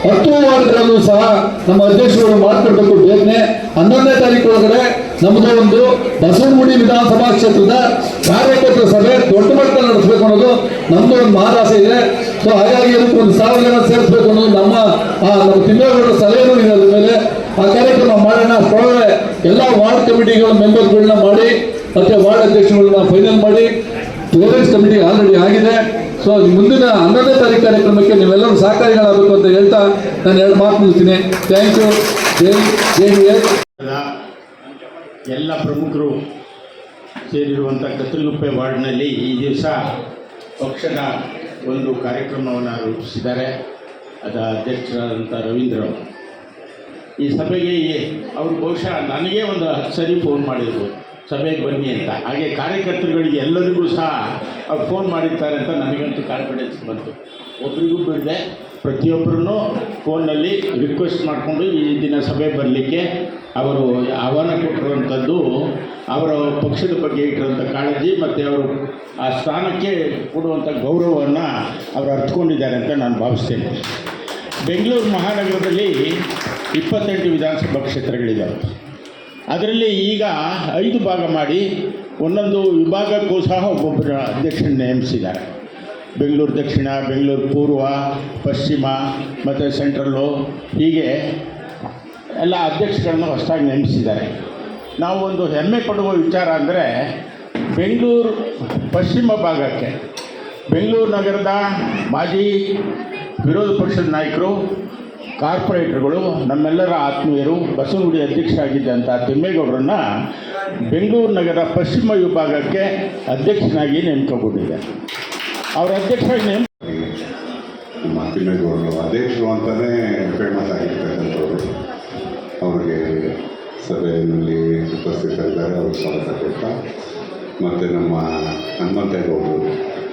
10 ವಾರ್ಡ್ಗಳಲ್ಲೂ ಸಹ ನಮ್ಮ ಅಧ್ಯಕ್ಷರು ಮಾಡ್ಕೊಡ್ಬೇಕು. ಬೇಗನೆ 11ನೇ ತಾರೀಕು ಒಳಗಡೆ ನಮ್ಮದು ಒಂದು ಬಸವನಗುಡಿ ವಿಧಾನಸಭಾ ಕ್ಷೇತ್ರದ ಕಾರ್ಯಕರ್ತರ ಸಭೆ ದೊಡ್ಡ ಮಟ್ಟದಲ್ಲಿ ನಡೆಸಬೇಕು ಅನ್ನೋದು ನಮ್ದು ಒಂದು ಮಹಾದಾಸೆ ಇದೆ. ಸೊ ಹಾಗಾಗಿ ಅದಕ್ಕೆ 1,000 ಜನ ಸೇರಿಸಬೇಕು ಅನ್ನೋದು ನಮ್ಮ ತಿಮ್ಮೇಗೌಡರ ಸಲಹೆನೂ ಇದೆ. ಅದ್ರ ಮೇಲೆ ಆ ಕಾರ್ಯಕ್ರಮ ಮಾಡೋಣ. ಅಷ್ಟೊಳಗೆ ಎಲ್ಲ ವಾರ್ಡ್ ಕಮಿಟಿಗಳ ಮೆಂಬರ್ಗಳನ್ನ ಮಾಡಿ ಮತ್ತೆ ವಾರ್ಡ್ ಅಧ್ಯಕ್ಷಗಳನ್ನ ಫೈನಲ್ ಮಾಡಿ ಟೂರಿಸ್ಟ್ ಕಮಿಟಿ ಆಲ್ರೆಡಿ ಆಗಿದೆ. ಸೊ ಮುಂದಿನ 11ನೇ ತಾರೀಕು ಕಾರ್ಯಕ್ರಮಕ್ಕೆ ನೀವೆಲ್ಲರೂ ಸಹಕಾರಿಗಳಾಗಬೇಕು ಅಂತ ಹೇಳ್ತಾ ನಾನು 2 ಮಾತು ಮುಗಿಸ್ತೀನಿ. Thank you. JDS ಎಲ್ಲ ಪ್ರಮುಖರು ಸೇರಿರುವಂಥ ಕತ್ತಲುಗುಪ್ಪೆ ವಾರ್ಡ್ನಲ್ಲಿ ಈ ದಿವಸ ಪಕ್ಷದ ಒಂದು ಕಾರ್ಯಕ್ರಮವನ್ನು ರೂಪಿಸಿದ್ದಾರೆ. ಅದರ ಅಧ್ಯಕ್ಷರಾದಂಥ ರವೀಂದ್ರ ಅವರು ಈ ಸಭೆಗೆ ಅವರು ಬಹುಶಃ ನನಗೇ ಒಂದು 10 ಸರಿ ಫೋನ್ ಮಾಡಿದ್ರು ಸಭೆಗೆ ಬನ್ನಿ ಅಂತ. ಹಾಗೆ ಕಾರ್ಯಕರ್ತರುಗಳಿಗೆ ಎಲ್ಲರಿಗೂ ಸಹ ಅವ್ರು ಫೋನ್ ಮಾಡಿರ್ತಾರೆ ಅಂತ ನನಗಂತೂ ಕಾನ್ಫಿಡೆನ್ಸ್ ಬಂತು. ಒಬ್ರಿಗೂ ಬಿಡದೆ ಪ್ರತಿಯೊಬ್ಬರೂ ಫೋನ್ನಲ್ಲಿ ರಿಕ್ವೆಸ್ಟ್ ಮಾಡಿಕೊಂಡು ಈ ದಿನ ಸಭೆ ಬರಲಿಕ್ಕೆ ಅವರು ಆಹ್ವಾನ ಕೊಟ್ಟಿರುವಂಥದ್ದು ಅವರ ಪಕ್ಷದ ಬಗ್ಗೆ ಇಟ್ಟಿರುವಂಥ ಕಾಳಜಿ ಮತ್ತು ಅವರು ಆ ಸ್ಥಾನಕ್ಕೆ ಕೊಡುವಂಥ ಗೌರವವನ್ನು ಅವರು ಅರ್ಥಕೊಂಡಿದ್ದಾರೆ ಅಂತ ನಾನು ಭಾವಿಸ್ತೇನೆ. ಬೆಂಗಳೂರು ಮಹಾನಗರದಲ್ಲಿ 28 ವಿಧಾನಸಭಾ ಕ್ಷೇತ್ರಗಳಿದ್ದಾವೆ. ಅದರಲ್ಲಿ ಈಗ 5 ಭಾಗ ಮಾಡಿ ಒಂದೊಂದು ವಿಭಾಗಕ್ಕೂ ಸಹ ಒಬ್ಬೊಬ್ಬರ ಅಧ್ಯಕ್ಷರನ್ನು ನೇಮಿಸಿದ್ದಾರೆ. ಬೆಂಗಳೂರು ದಕ್ಷಿಣ, ಬೆಂಗಳೂರು ಪೂರ್ವ, ಪಶ್ಚಿಮ ಮತ್ತು ಸೆಂಟ್ರಲ್ಲು, ಹೀಗೆ ಎಲ್ಲ ಅಧ್ಯಕ್ಷಗಳನ್ನು ಹೊಸದಾಗಿ ನೇಮಿಸಿದ್ದಾರೆ. ನಾವು ಒಂದು ಹೆಮ್ಮೆ ಪಡುವ ವಿಚಾರ ಅಂದರೆ ಬೆಂಗಳೂರು ಪಶ್ಚಿಮ ಭಾಗಕ್ಕೆ ಬೆಂಗಳೂರು ನಗರದ ಮಾಜಿ ವಿರೋಧ ಪಕ್ಷದ ನಾಯಕರು, ಕಾರ್ಪೊರೇಟರ್ಗಳು, ನಮ್ಮೆಲ್ಲರ ಆತ್ಮೀಯರು, ಬಸವನಗುಡಿ ಅಧ್ಯಕ್ಷರಾಗಿದ್ದಂಥ ತಿಮ್ಮೇಗೌಡರನ್ನ ಬೆಂಗಳೂರು ನಗರ ಪಶ್ಚಿಮ ವಿಭಾಗಕ್ಕೆ ಅಧ್ಯಕ್ಷನಾಗಿ ನೇಮಕಗೊಂಡಿದೆ. ಅವರ ಅಧ್ಯಕ್ಷರಾಗಿ ನಮ್ಮ ತಿಮ್ಮೇಗೌಡರು ಅಧ್ಯಕ್ಷರು ಅಂತಲೇ ಫೇಮಸ್ ಆಗಿರ್ತಕ್ಕಂಥವ್ರು. ಅವ್ರಿಗೆ ಸಭೆಯಲ್ಲಿ ಉಪಸ್ಥಿತರಿದ್ದಾರೆ, ಅವರು ಸ್ವಾಗತ ಕೊಡ್ತಾ. ಮತ್ತು ನಮ್ಮ ಹನುಮಂತೇಗೌಡರು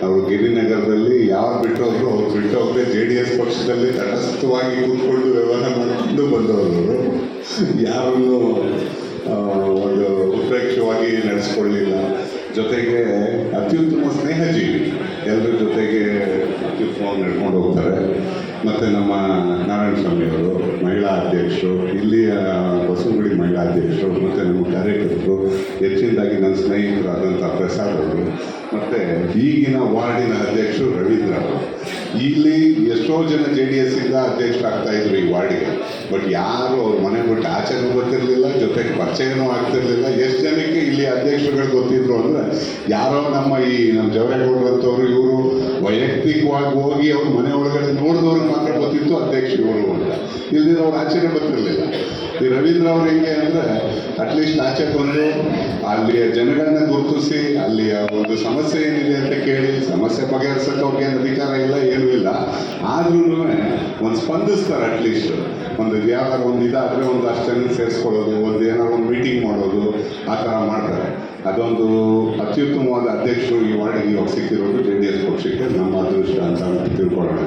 ಅವರು ಗಿರಿನಗರದಲ್ಲಿ ಯಾರು ಬಿಟ್ಟೋದ್ರು ಅವ್ರು ಬಿಟ್ಟೋದ್ರೆ JDS ಪಕ್ಷದಲ್ಲಿ ತಟಸ್ಥವಾಗಿ ಕೂತ್ಕೊಂಡು ವ್ಯವಹಾರ ಮಾಡಿಕೊಂಡು ಬಂದವರು, ಯಾರನ್ನು ಒಂದು ಉತ್ಪ್ರೇಕ್ಷವಾಗಿ ನಡೆಸ್ಕೊಳ್ಳಿಲ್ಲ. ಜೊತೆಗೆ ಅತ್ಯುತ್ತಮ ಸ್ನೇಹಜೀವಿ, ಎಲ್ಲರ ಜೊತೆಗೆ ಅತ್ಯುತ್ತಮವಾಗಿ ನಡ್ಕೊಂಡು ಹೋಗ್ತಾರೆ. ಮತ್ತು ನಮ್ಮ ನಾರಾಯಣ ಸ್ವಾಮಿಯವರು ಮಹಿಳಾ ಅಧ್ಯಕ್ಷರು, ಇಲ್ಲಿಯ ಬಸವನಗುಡಿ ಮಹಿಳಾ ಅಧ್ಯಕ್ಷರು, ಮತ್ತು ನಮ್ಮ ಕಾರ್ಯಕರ್ತರು, ಹೆಚ್ಚಿನದಾಗಿ ನನ್ನ ಸ್ನೇಹಿತರಾದಂಥ ಪ್ರಸಾದ್ ಅವರು, ಮತ್ತು ಈಗಿನ ವಾರ್ಡಿನ ಅಧ್ಯಕ್ಷರು ರವೀಂದ್ರ ಅವರು. ಇಲ್ಲಿ ಎಷ್ಟೋ ಜನ JDSಯಿಂದ ಅಧ್ಯಕ್ಷರಾಗ್ತಾಯಿದ್ರು ಈ ವಾರ್ಡಿಗೆ. ಬಟ್ ಯಾರು ಅವ್ರ ಮನೆ ಬಿಟ್ಟು ಆಚೆನೂ ಗೊತ್ತಿರಲಿಲ್ಲ, ಜೊತೆಗೆ ಪರಿಚಯನೂ ಆಗ್ತಿರ್ಲಿಲ್ಲ. ಎಷ್ಟು ಜನಕ್ಕೆ ಇಲ್ಲಿ ಅಧ್ಯಕ್ಷರುಗಳು ಗೊತ್ತಿದ್ರು ಅಂದರೆ ಯಾರೋ ನಮ್ಮ ಜವರೇಗೌಡರಂಥವ್ರು, ಇವರು ವೈಯಕ್ತಿಕವಾಗಿ ಹೋಗಿ ಅವ್ರ ಮನೆ ಒಳಗಡೆ ನೋಡಿದವ್ರಿಗೆ ಮಾತ್ರ ಗೊತ್ತಿತ್ತು ಅಧ್ಯಕ್ಷ ಇವರು ಅಂತ. ಇಲ್ದಿದ್ರೆ ಅವ್ರು ಆಚೆನೇ ಗೊತ್ತಿರಲಿಲ್ಲ. ಈ ರವೀಂದ್ರ ಅವ್ರು ಹೆಂಗೆ ಅಂದರೆ ಅಟ್ಲೀಸ್ಟ್ ಆಚೆ ಬಂದು ಅಲ್ಲಿಯ ಜನಗಳನ್ನ ಗುರುತಿಸಿ ಅಲ್ಲಿಯ ಒಂದು ಸಮಸ್ಯೆ ಏನಿದೆ ಅಂತ ಕೇಳಿ ಸಮಸ್ಯೆ ಬಗೆಹರಿಸೋಕೆ ಅವ್ರಿಗೆ ಏನು ಅಧಿಕಾರ ಇಲ್ಲ, ಏನೂ ಇಲ್ಲ. ಆದ್ರೂ ಒಂದು ಸ್ಪಂದಿಸ್ತಾರೆ. ಅಟ್ಲೀಸ್ಟ್ ಒಂದು ಯಾವ್ದಾರು ಒಂದು ಇದಾದರೆ ಒಂದು ಅಷ್ಟು ಜನ ಸೇರಿಸ್ಕೊಳ್ಳೋದು, ಒಂದು ಏನಾದ್ರು ಒಂದು ಮೀಟಿಂಗ್ ಮಾಡೋದು, ಆ ಥರ ಮಾಡ್ತಾರೆ. ಅದೊಂದು ಅತ್ಯುತ್ತಮವಾದ ಅಧ್ಯಕ್ಷರು ಈ ವಾರ್ಡಿಗೆ ಇವಾಗ ಸಿಕ್ಕಿರೋದು JDS ಪಕ್ಷಕ್ಕೆ ನಮ್ಮ ಅದೃಷ್ಟ ಅಂತ ತಿಳ್ಕೊಳ್ಳೋಣ.